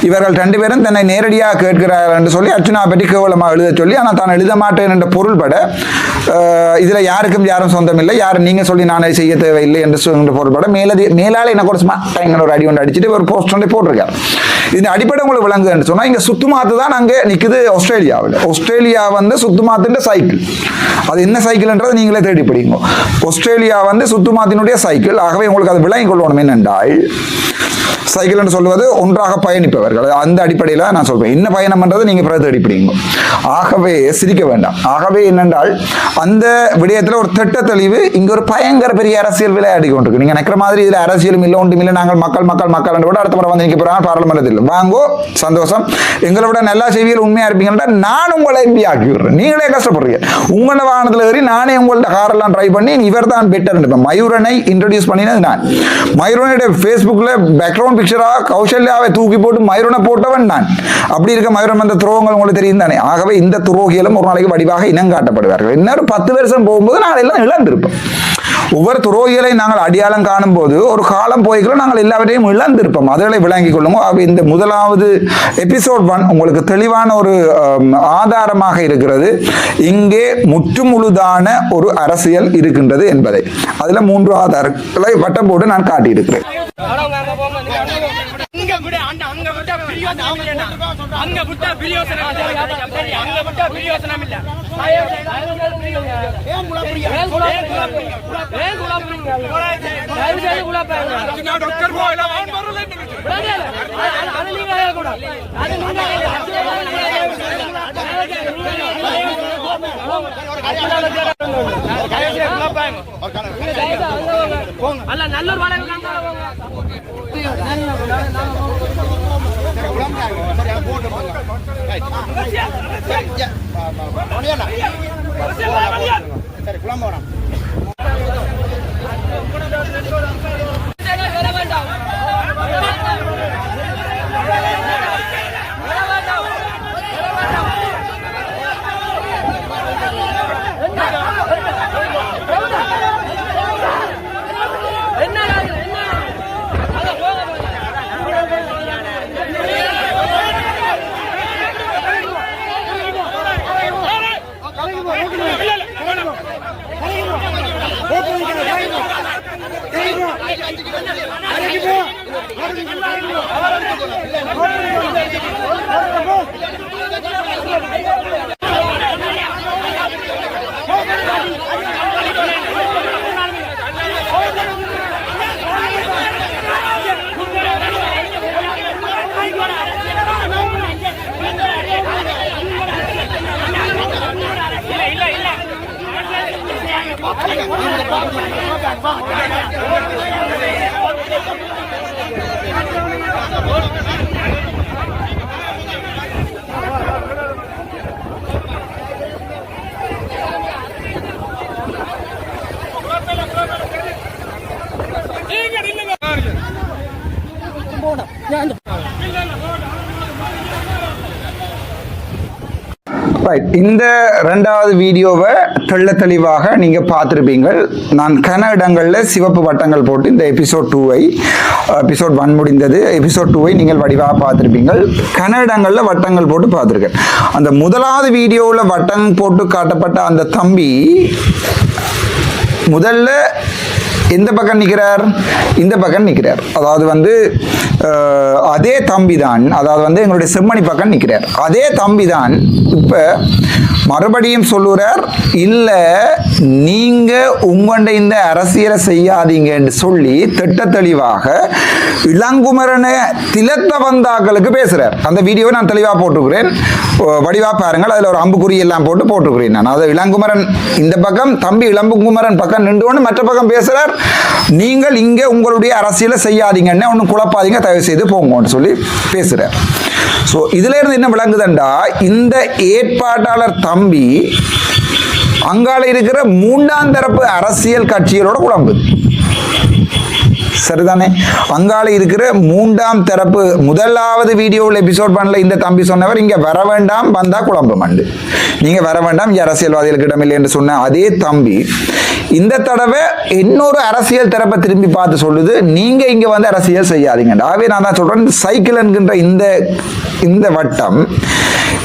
இவர்கள் 2 பேரும் தன்னை நேரடியாக கேட்கிறார்கள் என்று சொல்லி அர்ச்சனா பற்றி கேவலமாக எழுத சொல்லி, ஆனால் தான் எழுத மாட்டேன் என்ற பொருள்பட இதில் யாருக்கும் யாரும் சொந்தம் இல்லை, யாரும் நீங்கள் சொல்லி நானே செய்ய தேவையில்லை என்று சொல்கின்ற பொருள்பட மேலால் என்ன கூட ஒரு அடி ஒன்று அடிச்சுட்டு ஒரு போஸ்ட் ஒன்றை போட்டிருக்காரு. இதன் அடிப்படை உங்களுக்கு விளங்குன்னு சொன்னால் இங்கே சுத்துமாத்து தான் அங்கே நிற்குது ஆஸ்திரேலியாவில். ஆஸ்திரேலியா சுத்துமாத்துன்ற சைக்கிள், அது என்ன சைக்கிள்ன்றதை நீங்களே தேடி படிங்க. ஆஸ்திரேலியா சுத்துமாத்தினுடைய சைக்கிள். ஆகவே உங்களுக்கு அது விளங்கிக் கொள்ளணும் என்னென்றால், சைக்கிள் என்று சொல்வது ஒன்றாக பயணிப்பவர்கள். அந்த அடிப்படையில் நான் சொல்வேன். என்ன பயணம் என்றது நீங்க பிறகு அடிப்படைங்க. ஆகவே சிரிக்க வேண்டாம். ஆகவே என்னென்றால் அந்த விடயத்தில் ஒரு திட்ட தெளிவு இங்க ஒரு பயங்கர பெரிய அரசியல் விளையாடி கொண்டிருக்கு. நீங்க நினைக்கிற மாதிரி இதுல அரசியலும் இல்லை, ஒன்றும் இல்லை. நாங்கள் மக்கள் மக்கள் மக்கள் என்று கூட அடுத்த முறை வந்து நிற்க போறாங்க பாராளுமன்றத்தில். வாங்கோ, சந்தோஷம். எங்களை விட நல்லா செய்தியில் உண்மையா இருப்பீங்கன்னா நான் உங்களை எம்பி ஆக்கி விடுறேன். நீங்களே கஷ்டப்படுறீங்க. உங்களோட வாகனத்தில் ஏறி நானே உங்கள்ட்ட காரெல்லாம் ட்ரை பண்ணி இவர் தான் பெட்டர். மயூரனை இன்ட்ரோடியூஸ் பண்ணினது நான். மயூரனுடைய ஃபேஸ்புக்கில் பேக்ரவுண்ட் பிக்சராக கௌசல்யாவை தூக்கி போட்டு மயூரனை போட்டவன் நான். அப்படி இருக்க மயூரன் வந்த துரோகங்கள் உங்களுக்கு தெரியும் தானே. ஆகவே இந்த துரோகிகளும் ஒரு நாளைக்கு வடிவாக இனங்காட்டப்படுவார்கள். இன்னொரு 10 வருஷம் போகும்போது நாங்கள் எல்லாம் இழந்திருப்போம். ஒவ்வொரு துரோகிகளை நாங்கள் அடையாளம் காணும் போது ஒரு காலம் போய்க்கிறோம், நாங்கள் எல்லாவற்றையும் இழந்திருப்போம். அதுகளை விளங்கிக் கொள்ளுங்க. இந்த முதலாவது எபிசோட் 1 உங்களுக்கு தெளிவான ஒரு ஆதாரமாக இருக்கிறது. இங்கே முற்றுமுழுதான ஒரு அரசியல் இருக்கின்றது என்பதை அதுல 3 ஆதாரங்களை வட்டம் போட்டு நான் காட்டியிருக்கிறேன். இந்த 2வது வீடியோவை தெளிவாக நீங்க பார்த்திருப்பீங்கள். நான் கன இடங்களில் சிவப்பு வட்டங்கள் போட்டு இந்த எபிசோட் 1 முடிந்தது. எபிசோட் 2 நீங்கள் வடிவாக பார்த்திருப்பீங்கள். கன இடங்களில் வட்டங்கள் போட்டு பார்த்திருக்கேன். அந்த முதலாவது வீடியோவில் வட்டம் போட்டு காட்டப்பட்ட அந்த தம்பி முதல்ல எந்த பக்கம் நிற்கிறார்? இந்த பக்கம் நிற்கிறார். அதாவது அதே தம்பி தான், அதாவது எங்களுடைய செம்மணி பக்கம் நிற்கிறார். அதே தம்பி தான் இப்ப மறுபடியும் சொல்லுறார், இல்ல நீங்க உங்கண்ட இந்த அரசியலை செய்யாதீங்கன்னு சொல்லி திட்ட தெளிவாக இளங்குமரனை திலத்த வந்தாக்களுக்கு பேசுறார். அந்த வீடியோவை நான் தெளிவா போட்டுக்கிறேன், வடிவா பாருங்கள். அதுல ஒரு அம்புக்குறி எல்லாம் போட்டுக்கிறேன் நான். அது இளங்குமரன் இந்த பக்கம், தம்பி இளங்குமரன் பக்கம் நின்று கொண்டு மற்ற பக்கம் பேசுறார், நீங்கள் இங்க உங்களுடைய அரசியலை செய்யாதீங்கன்னு ஒன்னும் குழப்பாதீங்க, தயவு செய்து போங்கன்னு சொல்லி பேசுறார். ஸோ இதுல இருந்து என்ன விளங்குதுண்டா, இந்த ஏற்பாட்டாளர் தம்பி அங்கால இருக்கிற 3ஆம் தரப்பு அரசியல் கட்சிகளோட குழம்புது. சரிதானே? அங்கால இருக்கிற 3ஆம் தரப்பு முதலாவது வீடியோவில் எபிசோட் 1ல இந்த தம்பி சொன்னவர், இங்க வர வேண்டாம், வந்தா குழம்பு மண்டு, நீங்க வர வேண்டாம், இங்க அரசியல்வாதிகளுக்கு இடமில்லை என்று சொன்ன அதே தம்பி இந்த தடவை இன்னொரு அரசியல் தரப்பை திரும்பி பார்த்து சொல்லுது, நீங்க இங்க அரசியல் செய்யாதீங்க. ஆகவே நான் தான் சொல்றேன், இந்த சைக்கிள் என்கின்ற இந்த வட்டம்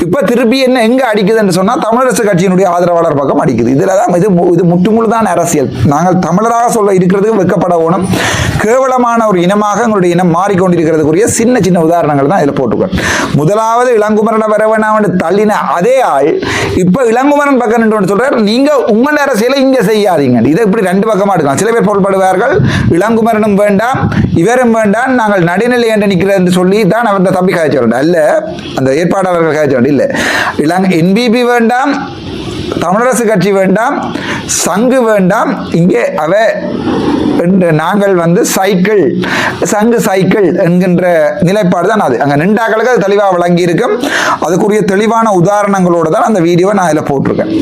இப்ப திருப்பி என்ன எங்க அடிக்குதுன்னு சொன்னா தமிழரசு கட்சியினுடைய ஆதரவாளர் பக்கம் அடிக்குது. இதுலதான் இது முற்றுமுழுதான் அரசியல். நாங்கள் தமிழராக சொல்ல இருக்கிறதுக்கு வெக்கப்பட ஓணும். கேவலமான ஒரு இனமாக எங்களுடைய இனம் மாறிக்கொண்டிருக்கிறதுக்குரிய சின்ன சின்ன உதாரணங்கள் தான் இதில் போட்டுக்கோம். முதலாவது இளங்குமரனை வர வேணாம்னு தள்ளின அதே ஆள் இப்ப இளங்குமரன் பக்கம் நின்று சொல்றாரு, நீங்க உங்கள் அரசியலை இங்க செய்யாதீங்க. இதை இப்படி ரெண்டு பக்கமா எடுக்கலாம். சில பேர் பொருள்படுவார்கள், இளங்குமரனும் வேண்டாம் இவரும் வேண்டாம், நாங்கள் நடுநிலை என்று நிற்கிறது என்று சொல்லி தான் அவர் தம்பி காய்ச்ச வேண்டும் அல்ல, அந்த ஏற்பாட்டாளர்கள் காய்ச்ச வேண்டும் இல்லை. என்பிபி வேண்டாம், தமிழரசு கட்சி வேண்டாம், சங்கு வேண்டாம், இங்கே நாங்கள் சைக்கிள் சங்கு சைக்கிள் என்கின்ற நிலைப்பாடு தான் அது. அங்கே நின்றாக்களுக்கு அது தெளிவாக வழங்கி இருக்கும். அதுக்குரிய தெளிவான உதாரணங்களோடு தான் அந்த வீடியோவை நான் அதில் போட்டிருக்கேன்.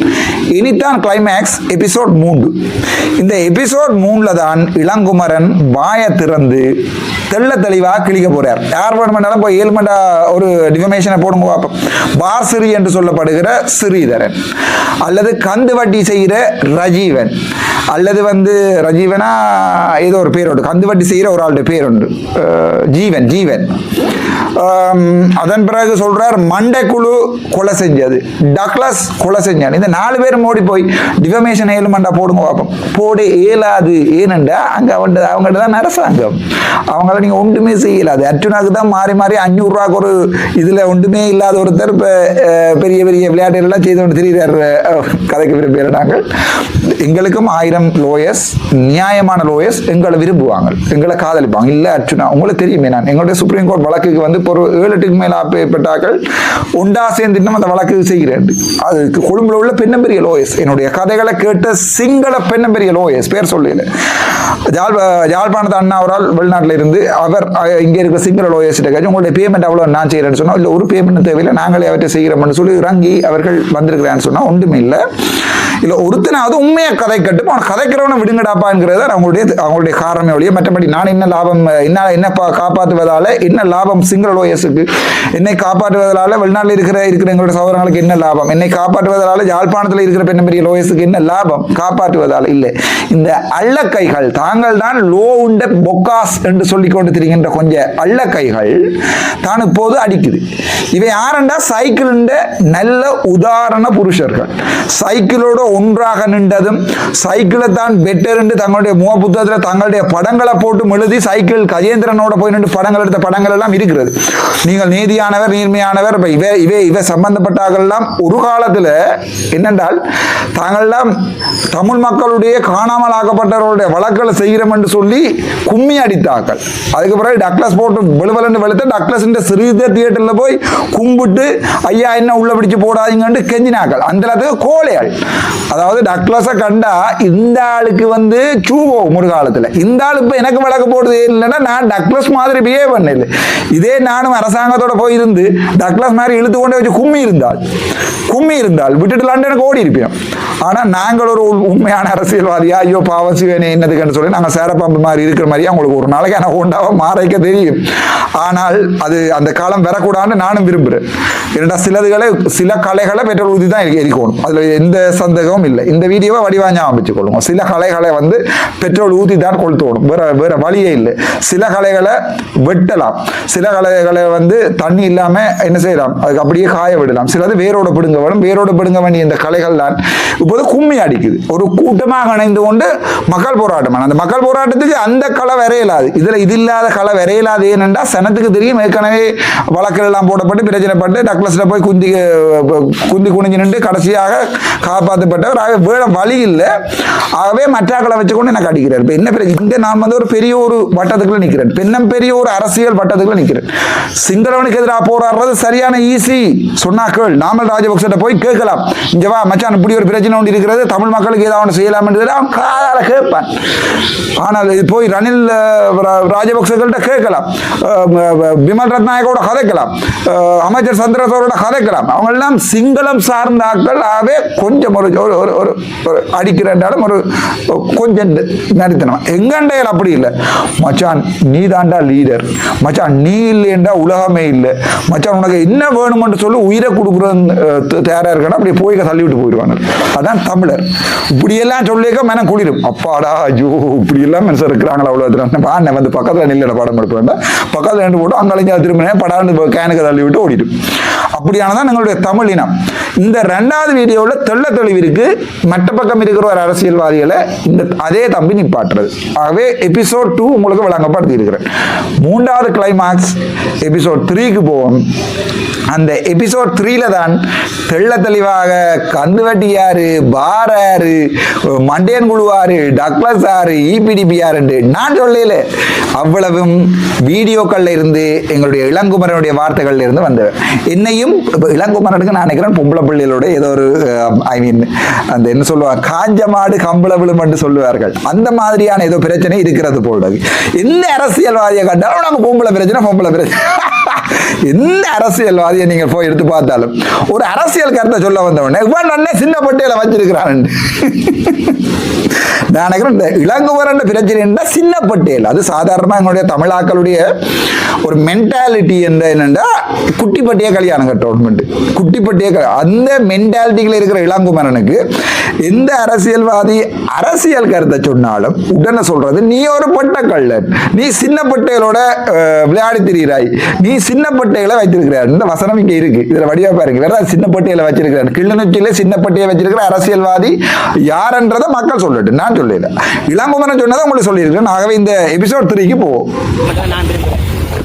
இனித்தான் கிளைமேக்ஸ் எபிசோட் 3. இந்த எபிசோட் 3ல் தான் இளங்குமரன் வாயை திறந்து தெள்ள தெளிவாக கிழிக்க போறார். யார் வேணுமென்றாலும் போய் 7 மண்டா ஒரு டிஃபமேஷனை போடுங்க பார்ப்போம். பாசிரி என்று சொல்லப்படுகிற ஸ்ரீதரன், அல்லது கந்து வட்டி செய்கிற ரஜீவன், அல்லது ரஜீவனா ஏதோ ஒரு பேர் உண்டு, கந்து வட்டி செய்கிற ஒரு ஆளுடைய பேர் உண்டு, ஜீவன். அதன் பிறகு சொல்றார் மண்டைக்குழு கொலை செஞ்சது, டக்ளஸ் கொலை செஞ்சான். இந்த 4 பேர் மோடி போய் டிஃபமேஷன் 7 மண்டா போடுங்க பார்ப்போம். போட இயலாது. ஏனென்றா அங்க அவங்கள்ட்ட தான் அரசாங்கம், அவங்கள நீங்க ஒன்றுமே செய்யலாது. அர்ஜுனாக்கு தான் மாறி மாறி 500 ரூபாய்க்கு ஒரு இதுல ஒன்றுமே இல்லாத ஒருத்தர் பெரிய பெரிய விளையாட்டுகள்லாம் செய்து கொண்டு திரிகிறார். கதைக்கு விரும்புகிற நாங்கள் எங்களுக்கும் 1000 லோயர்ஸ், நியாயமான லோயர்ஸ் எங்களை விரும்புவாங்க, எங்களை காதலிப்பாங்க. இல்லை அர்ஜுனா உங்களுக்கு தெரியுமே, நான் எங்களுடைய சுப்ரீம் கோர்ட் வழக்குக்கு ஒரு 7-8க்கு மேல ஆப்பேற்பட்டாக்கள் உண்டா சேர்ந்து அந்த வழக்கு செய்கிறேன். அதுக்கு கொழும்புல உள்ள பெண்ணம்பெரிய லோயர்ஸ், என்னுடைய கதைகளை கேட்ட சிங்கள பெண்ணம்பெரிய லோயர்ஸ், பேர் சொல்லல, யாழ்ப்பாணத்து அண்ணா அவரால் வெளிநாட்டில் இருந்து அவர் இங்கே இருக்கிற சிங்கள லோயர்ஸ் உங்களுடைய பேமெண்ட் அவ்வளோ நான் செய்கிறேன்னு சொன்னால், இல்லை ஒரு பேமெண்ட் தேவையில்லை, நாங்களே அவற்றை செய்கிறோம்னு சொல்லி இறங்கி அவர்கள் வந்திருக்கிறான்னு சொன்னால் ஒன்றுமே இல்லை. இல்லை ஒருத்தனாவது உண்மையை கதை கட்டும், அவன் கதைக்கிறவனை விடுங்கடாப்பாங்கிறத அவங்களுடைய காரணமே ஒழிய மற்றபடி நான் என்ன லாபம், என்ன காப்பாற்றுவதால என்ன லாபம் சிங்கள லோயர்ஸுக்கு, என்னை காப்பாற்றுவதால வெளிநாட்டில் இருக்கிற எங்களுடைய சகோதரங்களுக்கு என்ன லாபம், என்னை காப்பாற்றுவதால யாழ்ப்பாணத்தில் இருக்கிற பெரிய லோயர்ஸுக்கு என்ன லாபம், காப்பாற்றுவதால இல்லை. இந்த அள்ளக்கைகள் தாங்கள் தான் லோ உண்ட பொக்காஸ் என்று சொல்லிக் கொண்டு திரிகின்ற கொஞ்சம் அள்ளக்கைகள் தான் இப்போது அடிக்குது. இவை யாருண்டா சைக்கிள் நல்ல உதாரண புருஷர்கள். சைக்கிளோட ஒன்றாக நின்றதும் சைக்கிளை தான் பெட்டர் என்று தங்களுடைய முக புத்தகத்தில் தங்களுடைய படங்களை போட்டு எழுதி சைக்கிள் கஜேந்திரனோட போய் நின்று படங்கள் எடுத்த படங்கள் எல்லாம் இருக்கிறது. நீங்கள் நீதியானவர் நீர்மையானவர் இவை சம்பந்தப்பட்டார்கள் எல்லாம் ஒரு காலத்தில் என்னென்றால் தாங்கள்லாம் தமிழ் மக்களுடைய காணாமல் ஆக்கப்பட்டவர்களுடைய வழக்குகளை செய்கிறோம் என்று சொல்லி கும்மி அடித்தார்கள். அதுக்கு பிறகு டக்ளஸ் போட்டு வெளுவலன்னு வெளுத்து டக்ளஸ் சிறித தியேட்டரில் போய் கும்பிட்டு ஐயா என்ன உள்ள பிடிச்சு போடாதீங்கன்னு கெஞ்சினாக்கள். அந்த அளவுக்கு கோழையாள். அதாவது டக்ளஸை கண்டா இந்த ஆளுக்கு சூவோம் ஒரு காலத்தில், இந்த ஆள் இப்போ எனக்கு வழக்கு போடுறது இல்லைன்னா நான் டக்ளஸ் மாதிரி பிஹேவ் பண்ணல. இதே நானும் அரசாங்கத்தோட போயிருந்து டக்ளஸ் மாதிரி இழுத்து கொண்டே வச்சு கும்மி இருந்தால் விட்டுட்டு லண்டனுக்கு ஓடி இருப்போம். ஆனால் நாங்கள் ஒரு உண்மையான அரசியல்வாதியா ஐயோ பாவம் சிவனே என்னதுக்குன்னு சொல்லி நாங்கள் சேரப்பம்பு மாதிரி இருக்கிற மாதிரியா உங்களுக்கு ஒரு நாளைக்கு ஆனால் ஹோண்டாவை மாறைக்க தெரியும். ஆனால் அது அந்த காலம் வரக்கூடாதுன்னு நானும் விரும்புகிறேன். ஏன்னா சில கலைகளை பெட்ரோல் ஊதி தான் எரிக்கணும், அதில் எந்த சந்தேகமும் இல்லை. இந்த வீடியோவை வடிவாஞ்சா அமைச்சுக்கொள்ளுங்க. சில கலைகளை பெட்ரோல் ஊதி தான் கொளுத்தணும், வேற வழியே இல்லை. சில கலைகளை வெட்டலாம், சில கலைகளை தண்ணி இல்லாமல் என்ன செய்யலாம், அதுக்கு அப்படியே காய விடலாம். சிலது வேரோட பிடுங்க வேணும், வேரோட பிடுங்க வேண்டிய இந்த கலைகள் தான் இப்போது கும்மி அடிக்குது. ஒரு கூட்டமாக இணைந்து கொண்டு மக்கள் போராட்டம், அந்த மக்கள் போராட்டத்துக்கு அந்த களை வரையலாது, இது இல்லாத களை வரையலாது. ஏனென்றா சனத்துக்கு தெரியும் ஏற்கனவே வழக்குகள் எல்லாம் போடப்பட்டு பிரச்சனைப்பட்டு டக்ளஸ்ல போய் குந்தி குனிஞ்சு நின்று கடைசியாக காப்பாற்றப்பட்டவர். வேற வழி இல்லை. ஆகவே மற்றாக்களை வச்சுக்கொண்டு எனக்கு அடிக்கிறார். இப்போ என்ன இங்கே நான் ஒரு பெரிய ஒரு வட்டத்துக்குள்ள நிற்கிறேன், பெண்ணம் பெரிய ஒரு அரசியல் வட்டத்துக்குள்ள நிற்கிறேன். சிங்களவனுக்கு எதிராக போராடுறது சரியான ஈஸி சொன்னாக்கள். நாமல் ராஜபக்சட்ட போய் கேட்கலாம், இங்க வா மச்சான் இப்படி ஒரு பிரச்சனை ஒன்று இருக்கிறது, தமிழ் மக்களுக்கு ஏதாவது செய்யலாம் என்று அவன் காதால கேட்பான். ஆனால் போய் ரணில் ராஜபக்சர்கள்ட்ட கேட்கலாம், விமல் ரத்நாயகோட கதைக்கலாம், அமைச்சர் சந்திரசோரோட கதைக்கலாம். அவங்க எல்லாம் சிங்களம் சார்ந்த ஆட்கள். ஆகவே கொஞ்சம் ஒரு அடிக்கிறேன்டாலும் ஒரு கொஞ்சம் நரித்தனம். எங்கண்டையில் அப்படி இல்லை, மச்சான் நீ தாண்டா லீடர், மச்சான் நீ இல்லைன்றா உலகமே இல்லை, மச்சான் உனக்கு என்ன வேணும்னு சொல்லி உயிரை கொடுக்குறது தயாரா இருக்கணும். அப்படியே போய் தள்ளி விட்டு போயிடுவாங்க. அதான் தமிழர். இப்படியெல்லாம் சொல்லிக்க மனம் குளிரும். அப்பாடா ஐயோ இப்படி எல்லாம் மனுஷன் இருக்கிறாங்களா அவ்வளோ வந்து பக்கத்தில் நில்ல படம் எடுக்க வேண்டாம், பக்கத்தில் நின்று போட்டு அங்கே திரும்பினேன் படாண்டு கேனுக்கு தள்ளி விட்டு ஓடிடும். அப்படியானதான் எங்களுடைய தமிழ் இனம். இந்த 2வது வீடியோவில் தெள்ள தெளிவிற்கு மற்ற பக்கம் இருக்கிற ஒரு அரசியல்வாதிகளை இந்த அதே தம்பி நிப்பாட்டுறது. ஆகவே எபிசோட் 2 உங்களுக்கு வழங்கப்படுத்தி இருக்கிறேன். 3வது கிளைமாக்ஸ் எபிசோட் 3க்கு போவோம். அந்த எபிசோட் 3ல தான் தெள்ள தெளிவாக கந்துவட்டியாரு, பாராரு, மண்டேன் குழுவாரு, டக்ளஸ் ஆறு, இபிடிபிஆர் என்று நான் சொல்லல, அவ்வளவும் வீடியோக்கள்ல இருந்து எங்களுடைய இளங்குமரனுடைய வார்த்தைகள்ல இருந்து வந்தது. என்னையும் இளங்குமரனுக்கு நான் நினைக்கிறேன் பொம்பளை பிள்ளைகளோட ஏதோ ஒரு அந்த என்ன சொல்லுவாங்க, காஞ்ச மாடு கம்பள விழும் என்று சொல்லுவார்கள். அந்த மாதிரியான ஏதோ பிரச்சனை இருக்கிறது போல. எந்த அரசியல்வாதியை கண்டாலும் நாங்கள் பொம்பளை பிரச்சனை எந்த அரசியல்வாதியை நீங்க போய் எடுத்து பார்த்தாலும் ஒரு அரசியல் கருத்தை சொல்ல வந்தவொடனே இவன் நல்ல சின்ன பட்டியலை வச்சிருக்கிறான். நான் நினைக்கிறேன் இந்த இளங்குமரன் பிரச்சனை சின்ன பட்டியல். அது சாதாரணமாக எங்களுடைய தமிழாக்களுடைய ஒரு மென்டாலிட்டி என்னன்னா குட்டி பட்டிய கல்யாணம் கட்டணும், குட்டி பட்டிய அந்த மென்டாலிட்டியில் இருக்கிற இளங்குமரனுக்கு எந்த அரசியல்வாதி அரசியல் கருத்தை சொன்னாலும் உடனே சொல்றது நீ ஒரு பட்டக்கள்ளன், நீ சின்ன பட்டைகளோட விளையாடி திரிகிறாய், நீ சின்ன பட்டைகளை வைத்திருக்கிறார். இந்த வசனம் இங்க இருக்கு, இதுல வடிவா பாருங்க. வேற சின்ன பட்டியலை வச்சிருக்கிறார். கிளிநொச்சியில சின்ன பட்டியை வச்சிருக்கிற அரசியல்வாதி யாருன்றதை மக்கள் சொல்லட்டு, நான் சொல்லல. இளங்குமரன் சொன்னதை உங்களுக்கு சொல்லியிருக்கேன். ஆகவே இந்த எபிசோட் 3க்கு போவோம்.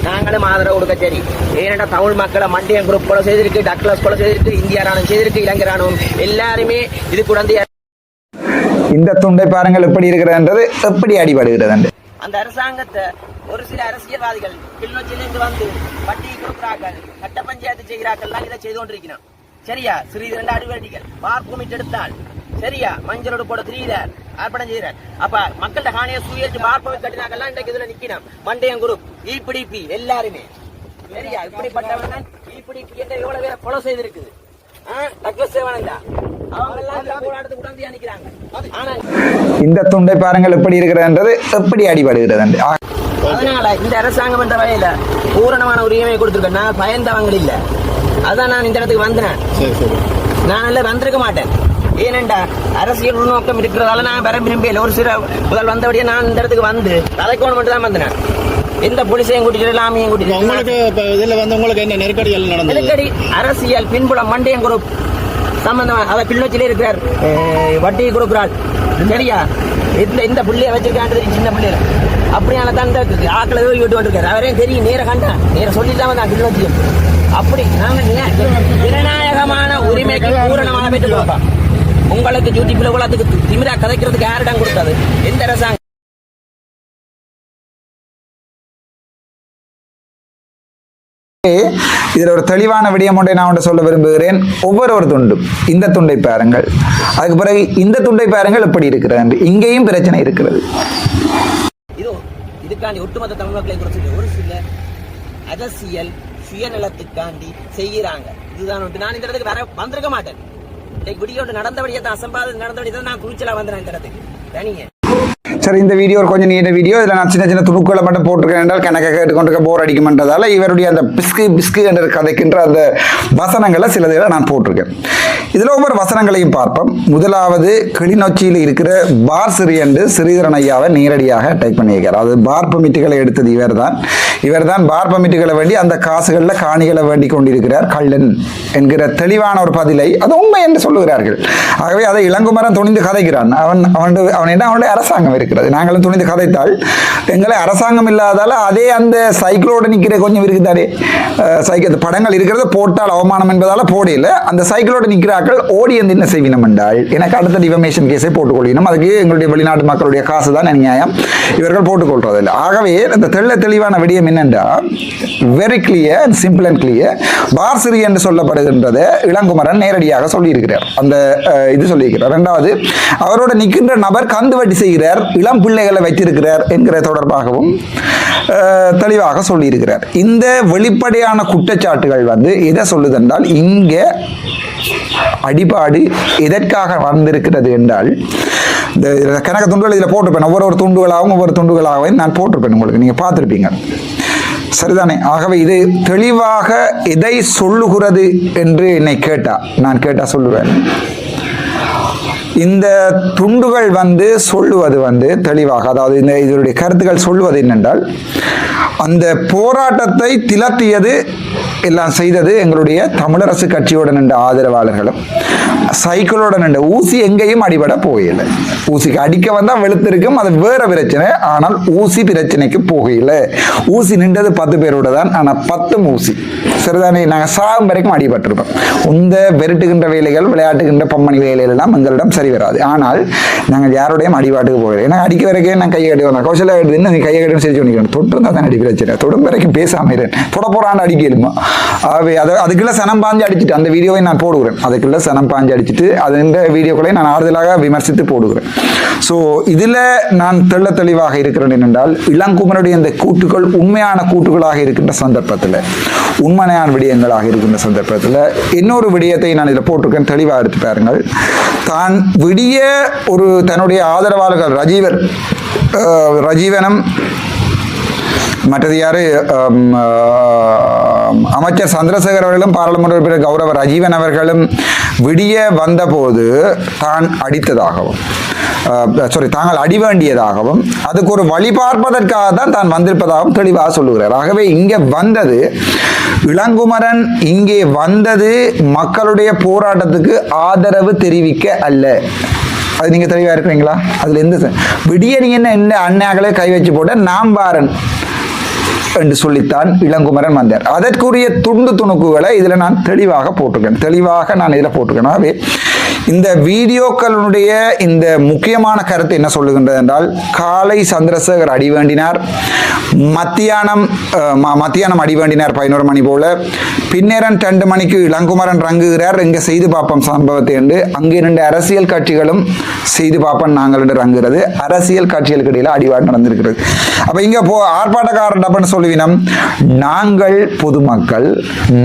நாங்களும் ஆதரவு கொடுக்க சரி. ஏனென்றா தமிழ் மக்களை மண்டியன் குரூப் கொலை செய்திருக்கு, டக்ளஸ் கொலை செய்திருக்கு, இந்திய ராணுவம் செய்திருக்கு, இலங்கை ராணுவம் எல்லாருமே இது குழந்தை. இந்த துண்டை பாருங்கள் எப்படி இருக்கிறது, எப்படி அடிபடுகிறது. அந்த அரசாங்கத்தை ஒரு சில அரசியல்வாதிகள் கிளிநொச்சியிலிருந்து வந்து வட்டி கொடுக்கிறார்கள், கட்ட பஞ்சாயத்து செய்கிறார்கள், இதை செய்து கொண்டிருக்கிறான். சரியா? சிறிது அடிவடிகள் பார்ப்புமிட்டு எடுத்தால் சரியா மஞ்சளோடு போட திரியிறார், ஆர்ப்பாட்டம் செய்கிறார். அப்ப மக்கள்கிட்ட காணியை சுயேற்று பார்ப்பவை கட்டினாக்கெல்லாம் இன்றைக்கு இதுல நிக்கணும். மண்டையன் குரூப், இபிடிபி எல்லாருமே சரியா இப்படிப்பட்டவர்கள். இபிடிபி என்ற எவ்வளவு பேரை கொலை செய்திருக்குது. இந்த துண்டை பாருங்கள் எப்படி இருக்கிறது, எப்படி அடிபடுகிறது. அதனால இந்த அரசாங்கம் என்ற வகையில பூரணமான உரிமை கொடுத்திருக்கேன். நான் பயந்தவங்க இல்ல, அதான் நான் இந்த இடத்துக்கு வந்தேன். நான் வந்திருக்க மாட்டேன். ஏனென்றா அரசியல் உள்நோக்கம் இருக்கிறதால நான் வர விரும்பியல. ஒரு சில முதல் வந்தபடியே நான் இந்த இடத்துக்கு வந்து தலைக்கோணம் மட்டும் தான் வந்தேன். எந்த போலீஸையும் கூட்டிட்டு லாமியும் கூட்டிட்டு. உங்களுக்கு இதுல வந்து உங்களுக்கு என்ன நெருக்கடிகள் நடந்தது? நெருக்கடி அரசியல் பின்புலம் மண்டையன் குரூப் சம்பந்தமா அதை கிளிநொச்சியில இருக்கிறார், வட்டி கொடுக்குறாள். சரியா? இந்த புள்ளைய வச்சிருக்கான் சின்ன பிள்ளைல அப்படியான தான் ஆக்களை விட்டு வந்துருக்காரு. அவரையும் தெரியும், நேர கண்டா நேர சொல்லிட்டாம தான் கிளிநொச்சியும். அப்படி நாங்க ஜனநாயகமான உரிமைக்கு பூரணமான பெற்று கொடுப்போம். உங்களுக்கு யூடியூப்ல உலகத்துக்கு திமிரா கதைக்கிறதுக்கு யாரிடம் கொடுத்தது? எந்த அரசாங்கம்? இதுல ஒரு தெளிவான விடயம் ஒன்றை நான் ஒன்று சொல்ல விரும்புகிறேன். ஒவ்வொரு துண்டும் இந்த துண்டை பாருங்கள், அதுக்கு பிறகு இந்த துண்டை பாருங்கள் எப்படி இருக்கிறது. இங்கேயும் பிரச்சனை இருக்கிறது. இதுக்காண்டி ஒட்டுமொத்த தமிழ் மக்களை குறித்து ஒரு சில அரசியல் சுயநலத்துக்காண்டி செய்யறாங்க. இதுதான் நான் இந்த இடத்துக்கு வர வந்திருக்க மாட்டேன். வீடியோ நடந்தபடியே தான் அசம்பாதம் நடந்தபடியே தான் நான் குறிச்சலா வந்தேன் இந்த இடத்துக்கு தனியே. சரி, இந்த வீடியோ கொஞ்சம் நீண்ட வீடியோ. இதில் நான் சின்ன சின்ன துணுக்குகளை மட்டும் போட்டிருக்கேன் என்றால் கணக்கை கேட்டுக்கொண்டு போர் அடிக்குமென்றதால இவருடைய அந்த பிஸ்கு என்று கதைக்கின்ற அந்த வசனங்களை சிலதை நான் போட்டிருக்கேன். இதில் ஒவ்வொரு வசனங்களையும் பார்ப்போம். முதலாவது கிளிநொச்சியில் இருக்கிற பார் சிறி என்று ஸ்ரீதரன் ஐயாவை நேரடியாக அட்டாக் பண்ணியிருக்கார். அது பார் பமிட்டுகளை எடுத்தது இவர்தான் பார் பமிட்டுகளை வேண்டி அந்த காசுகளில் காணிகளை வேண்டி கொண்டிருக்கிறார் கள்ளன் என்கிற தெளிவான ஒரு பதிலை அது உண்மை என்று சொல்லுகிறார்கள். ஆகவே அதை இளங்குமரன் துணிந்து கதைக்கிறான். அவனுடைய அரசாங்கம் இருக்கிறது, நாங்களும் துணிந்து கதைத்தால் எங்களை அரசாங்கம் இல்லாதால அதே அந்த சைக்கிளோட நிற்கிற கொஞ்சம் இருக்குதாரே சைக்கிள் படங்கள் இருக்கிறத போட்டால் அவமானம் என்பதால போடையில அந்த சைக்கிளோட நிற்கிறார்கள். ஓடி வந்து என்ன செய்வினம் என்றால் எனக்கு அடுத்த டிஃபமேஷன் கேஸை போட்டுக்கொள்ளணும். அதுக்கு எங்களுடைய வெளிநாட்டு மக்களுடைய காசு தான் நியாயம், இவர்கள் போட்டுக்கொள்றதில்லை. ஆகவே இந்த தெளிவான விடயம் என்னென்றா very clear and simple and clear. பார் சிறி என்று சொல்லப்படுகின்றதை இளங்குமரன் நேரடியாக சொல்லியிருக்கிறார். அந்த இது சொல்லியிருக்கிறார். இரண்டாவது, அவரோட நிற்கின்ற நபர் கந்து வட்டி செய்கிறார், இளம் பிள்ளைகளை வைத்திருக்கிறார் என்கிற தொடர்பாகவும் தெளிவாக சொல்லியிருக்கிறார். இந்த வெளிப்படையான குற்றச்சாட்டுகள் வந்து எதை சொல்லுதென்றால் இங்க அடிபாடு எதற்காக வந்திருக்கிறது என்றால் இந்த கணக்கு துண்டுகள் இதில் போட்டிருப்பேன். ஒவ்வொரு துண்டுகளாகவும் நான் போட்டிருப்பேன், உங்களுக்கு நீங்க பார்த்துருப்பீங்க. சரிதானே? ஆகவே இது தெளிவாக எதை சொல்லுகிறது என்று என்னை நான் கேட்டா சொல்லுவேன். இந்த துண்டுகள் வந்து சொல்லுவது வந்து தெளிவாக, அதாவது இந்த இதனுடைய கருத்துக்கள் சொல்லுவது என்னென்றால், அந்த போராட்டத்தை திலத்தியது எல்லாம் செய்தது எங்களுடைய தமிழரசு கட்சியோட நின்ற ஆதரவாளர்களும், சைக்கிளோட நின்ற ஊசி எங்கேயும் அடிபட போகல. ஊசிக்கு அடிக்க வந்தா வெளுத்திருக்கும், அது வேற பிரச்சனை. ஆனால் ஊசி பிரச்சனைக்கு போகல. ஊசி நின்றது 10 பேரோட தான், ஆனா 10 ஊசி சரிதானே. நாங்கள் சாகும் வரைக்கும் அடிபட்டிருப்போம். இந்த விரட்டுகின்ற வேலைகள், விளையாட்டுகின்ற பம்மணி வேலைகள் எல்லாம் எங்களிடம் சரி வராது. ஆனால் நாங்கள் யாரோடையும் அடிபாட்டுக்கு போகல. ஏன்னா அடிக்க வரைக்கும் நான் கையை கட்டி வந்தேன். கௌசல்யா எடுத்து நீ கையை கட்டி சரி பண்ணிக்கணும். தொட்டு தான் அடி பிரச்சனை. தொடும் வரைக்கும் பேசாம தொட போறான்னு அடிக்கலுமா. ஆகவே அதுக்குள்ள சனம் பாஞ்சு அடிச்சுட்டு அந்த வீடியோவை நான் போடுகிறேன். அதுக்குள்ள சனம் பாஞ்சு அடிச்சுட்டு அந்த வீடியோக்களை நான் ஆறுதலாக விமர்சித்து போடுகிறேன். ஸோ இதில் நான் தெளிவாக இருக்கிறேன் என்னென்றால், இளங்குமரனுடைய இந்த கூட்டுகள் உண்மையான கூட்டுகளாக இருக்கின்ற சந்தர்ப்பத்தில், உண்மையான விடயங்களாக இருக்கின்ற சந்தர்ப்பத்தில் இன்னொரு விடயத்தை நான் இதில் போட்டிருக்கேன். தெளிவாக எடுத்து பாருங்கள். தான் விடிய ஒரு தன்னுடைய ஆதரவாளர்கள் ரஜீவனும் மற்றது யாரு அமைச்சர் சந்திரசேகர் அவர்களும் பாராளுமன்ற உறுப்பினர் கௌரவ ரஜீவன் அவர்களும் விடிய வந்தபோது தான் அடித்ததாகவும் தாங்கள் அடி வேண்டியதாகவும் அதுக்கு ஒரு வழி பார்ப்பதற்காக தான் வந்திருப்பதாகவும் தெளிவாக சொல்லுகிறார். ஆகவே இங்கே வந்தது இளங்குமரன், இங்கே வந்தது மக்களுடைய போராட்டத்துக்கு ஆதரவு தெரிவிக்க அல்ல. அது நீங்க தெளிவா இருக்கிறீங்களா? அதுல எந்த விடிய நீங்க என்ன அண்ணாக்களே கை வச்சு போட்ட நாம் வாரன் என்று சொல்லித்தான் இளங்குமரன் வந்தார். அதற்குரிய துணுக்குகளை இதுல நான் தெளிவாக போட்டிருக்கேன். ஆகவே இந்த வீடியோக்களுடைய இந்த முக்கியமான கருத்து என்ன சொல்லுகின்றது என்றால், காலை சந்திரசேகர் அடி வேண்டினார், மத்தியானம் அடி வேண்டினார் 11 மணி போல, பின்னேரன் 2 மணிக்கு இளங்குமரன் ரங்குகிறார். இங்க செய்து பார்ப்போம் சம்பவத்தை என்று அங்கே 2 அரசியல் கட்சிகளும் செய்து பார்ப்போம் நாங்கள் என்று ரங்குகிறது. அரசியல் கட்சிகளுக்கு இடையில அடிவாடு நடந்திருக்கிறது. அப்ப இங்க ஆர்ப்பாட்டக்காரன் அப்படின்னு சொல்லுவினம், நாங்கள் பொதுமக்கள்,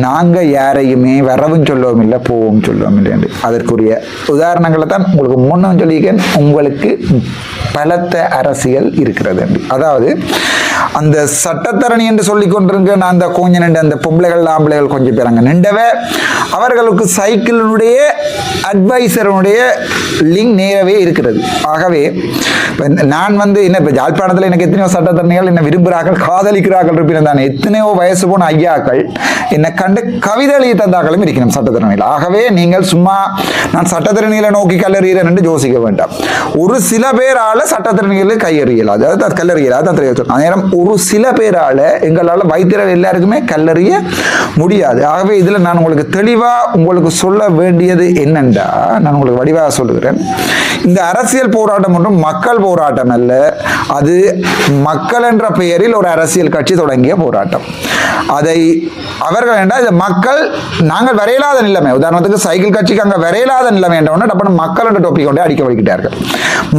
நாங்க யாரையுமே வரவும் சொல்லவும் இல்லை, போவும் சொல்லவும் இல்லை என்று. அதற்குரிய உதாரணங்களை தான் உங்களுக்கு முன்னும் சொல்லியிருக்கேன். உங்களுக்கு பலத்த அரசியல் இருக்கிறது என்று. அதாவது அந்த சட்டத்தரணி என்று சொல்லிக் கொண்டிருக்க நான் அந்த கொஞ்சம் அந்த பொம்பளைகள் ஆம்பளைகள் கொஞ்சம் பேர் அங்கே நின்றவ, அவர்களுக்கு சைக்கிளினுடைய அட்வைசருடைய லிங்க் நேரவே இருக்கிறது. ஆகவே நான் என்ன இப்போ யாழ்ப்பாணத்தில் எனக்கு எத்தனையோ சட்டத்தரணிகள் என்ன விரும்புகிறார்கள், காதலிக்கிறார்கள் இருப்பினும் தானே எத்தனையோ வயசு போன ஐயாக்கள் என்னை கண்டு கவிதை எழுதி தந்தாக்களும் இருக்கணும் சட்டத்தரணிகள். ஆகவே நீங்கள் சும்மா நான் சட்டத்தரணிகளை நோக்கி கல்லறிகிறேன் என்று யோசிக்க வேண்டாம். ஒரு சில பேரால சட்டத்தரணிகளை கையறியலாது, அதாவது கல்லறியலாது தான் தெரியும். நேரம் ஒரு சில பேரால எங்களால் வைத்தியர் எல்லாருக்குமே கல்லறிய முடியாது. ஆகவே இதில் நான் உங்களுக்கு தெளிவாக உங்களுக்கு சொல்ல வேண்டியது என்னென்றா, நான் உங்களுக்கு வடிவாக சொல்லுகிறேன். இந்த அரசியல் போராட்டம் ஒன்றும் மக்கள் போராட்டம் அல்ல. அது மக்கள் என்ற பெயரில் ஒரு அரசியல் கட்சி தொடங்கிய போராட்டம். அதை அவர்கள் என்றால் மக்கள் நாங்கள் வரையிலாத நிலைமை, உதாரணத்துக்கு சைக்கிள் கட்சிக்கு அங்கே வரையிலாத நிலைமை என்றவொன்னே டப்புனு மக்கள் என்ற டாபிக் கொண்டே அடிக்க வைக்கிட்டார்கள்.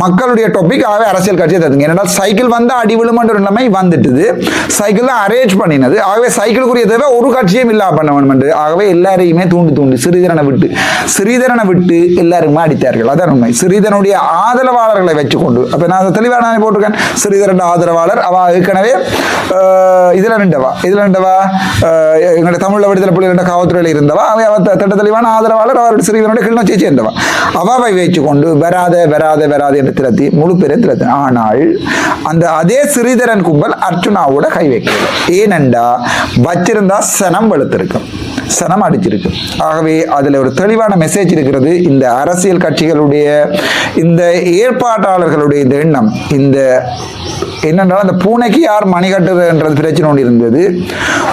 மக்களுடைய டாபிக் ஆகவே அரசியல் கட்சியை தருங்க. ஏனென்றால் சைக்கிள் வந்து அடி விழுமன்ற நிலைமை வந்துட்டுது, சைக்கிள் தான் அரேஞ்ச் பண்ணினது. ஆகவே சைக்கிளுக்குரிய தேவை ஒரு கட்சியும் இல்லா பண்ண வேண்டும் என்று. ஆகவே எல்லாரையுமே தூண்டி ஸ்ரீதரனை விட்டு எல்லாருமே அடித்தார்கள். அதான் உண்மை. ஸ்ரீதரனுடைய ஆதரவாளர்களை வச்சுக்கொண்டு, அப்ப நான் தெளிவான போட்டிருக்கேன். ஸ்ரீதரன் ஆதரவாளர் அவ ஏற்கனவே இதுல நின்றவா எங்களுடைய தமிழ்ல விடுதலை புலிகள் காவல்துறையில் இருந்தவா, அவ திட்ட தெளிவான ஆதரவாளர். அவருடைய ஸ்ரீதரனுடைய கிளிநொச்சியை சேர்ந்தவா. அவாவை வச்சுக்கொண்டு வராத என்று திரத்தி முழு பேரை திரத்தி. ஆனால் அந்த அதே ஸ்ரீதரன் கும்பல் அர்ச்சுனாவோட கை வைக்கிறது. ஏனென்றா வச்சிருந்தா சனம் வெளுத்திருக்கும், சனம் அடிச்சிருக்கு. ஆகவே அதுல ஒரு தெளிவான மெசேஜ் இருக்கிறது. இந்த அரசியல் கட்சிகளுடைய இந்த ஏற்பாட்டாளர்களுடைய இந்த எண்ணம், இந்த என்னென்றால் அந்த பூனைக்கு யார் மணி கட்டுறதுன்றது பிரச்சனை ஒன்று இருந்தது.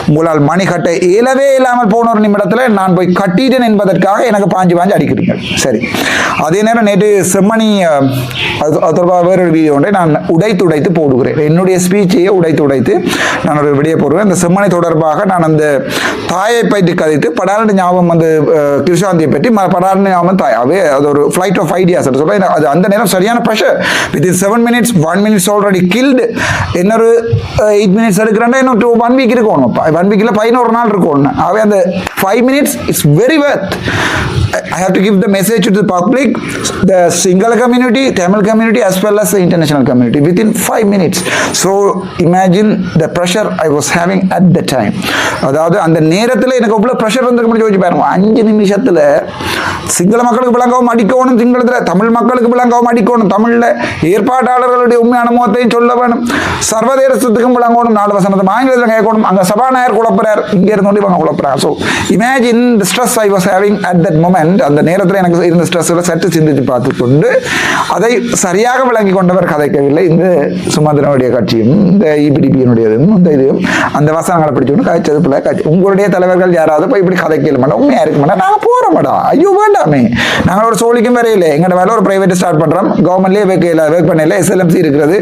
உங்களால் மணி கட்ட இயலவே இல்லாமல் போன ஒரு நிமிடத்தில் நான் போய் கட்டிட்டேன் என்பதற்காக எனக்கு பாஞ்சு அடிக்கிறீங்க. சரி, அதே நேரம் நேற்று செம்மணி தொடர்பாக வேறொரு வீடியோ ஒன்றை நான் உடைத்து போடுகிறேன். என்னுடைய ஸ்பீச்சையே உடைத்து நான் ஒரு வீடியோ போடுவேன். அந்த செம்மணி தொடர்பாக நான் அந்த தாயை பற்றி கதைத்து படாரண்டு ஞாபகம் வந்து கிருஷாந்தியை பற்றி படாரண்டு ஞாபகம் தாயாவே அது ஒரு ஃபிளைட் ஆஃப் ஐடியாஸ் சொல்ல. அது அந்த நேரம் சரியான pressure. Within 7 minutes 1 minute already killed. இன்னொரு 8 minutes எடுக்கிறேன்னா இன்னும் 1 week இருக்கணும். 1 weekல 11 நாள் இருக்கணும். ஆகவே அந்த 5 minutes it's very worth. I have to give the message to the public, the Sinhala community, Tamil community, as well as the international community within 5 minutes. So imagine the pressure I was having at the time. அதாவது அந்த நேரத்தில் எனக்கு அவ்வளோ pressure வந்துருக்கு யோசிச்சு பாருங்க. 5 நிமிஷத்தில் சிங்கள மக்களுக்கு விளங்கவும் அடிக்கணும், சிங்களத்தில் தமிழ் மக்களுக்கு விளங்கவும் அடிக்கணும், தமிழில் ஏற்பாட்டாளர்களுடைய உண்மையான முகத்தையும் சொல்ல வேணும், சர்வதேசத்துக்கும் விளங்கணும், 4 வசனத்தை ஆங்கிலத்தில் கேட்கணும், அங்கே சபாநாயகர் குழப்பறார், இங்கே இருந்து இவங்க குழப்பறாங்க. So imagine the stress I was having at that moment. அந்த நேரத்தில் எனக்கு இருந்த ஸ்ட்ரெஸ்ஸில் சற்று சிந்தித்து பார்த்துக்கொண்டு அதை சரியாக விளங்கி கொண்டவர் கதைக்கவில்லை. இந்த சுமந்திரனுடைய கட்சியும் இந்த இபிடிபியினுடையதும் இந்த இதுவும் அந்த வசனங்களை பிடிச்சோன்னு கதைச்சது போல கட்சி. உங்களுடைய தலைவர்கள் யாராவது போய் இப்படி கதைக்க மாட்டோம், உண்மையாக இருக்க மாட்டோம், நாங்கள் போகிற மாட்டோம், ஐயோ வேண்டாமே, நாங்கள் ஒரு சோழிக்கும் வரையில்லை, எங்களோட வேலை ஒரு பிரைவேட் ஸ்டார்ட் பண்ணுறோம், கவர்மெண்ட்லேயே ஒர்க் பண்ணல, SLMC இருக்கிறது,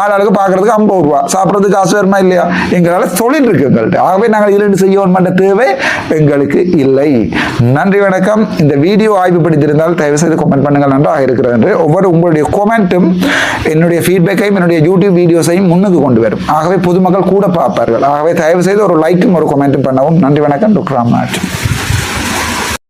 ஆளாளுக்கு பார்க்கறதுக்கு 50 ரூபா, சாப்பிட்றதுக்கு காசு வருமா இல்லையா, எங்களால் தொழில் இருக்கு எங்கள்கிட்ட. ஆகவே நாங்கள் இரண்டு செய்யணும் என்ற தேவை எங்களுக்கு இல்லை. நன்றி, வணக்கம். இந்த வீடியோ ஆய்வு பிடித்திருந்தால் தயவு செய்து கமெண்ட் பண்ணுங்கள், நன்றாக இருக்கிறது என்று. ஒவ்வொரு உங்களுடைய கமெண்ட்டும் என்னுடைய ஃபீட்பேக்கையும் என்னுடைய யூடியூப் வீடியோஸையும் முன்னுக்கு கொண்டு வரும். ஆகவே பொதுமக்கள் கூட பார்ப்பார்கள். ஆகவே தயவு செய்து ஒரு லைக்கும் ஒரு கமெண்ட்டும் பண்ணவும். நன்றி, வணக்கம். டாக்டர் ராம்நாத்.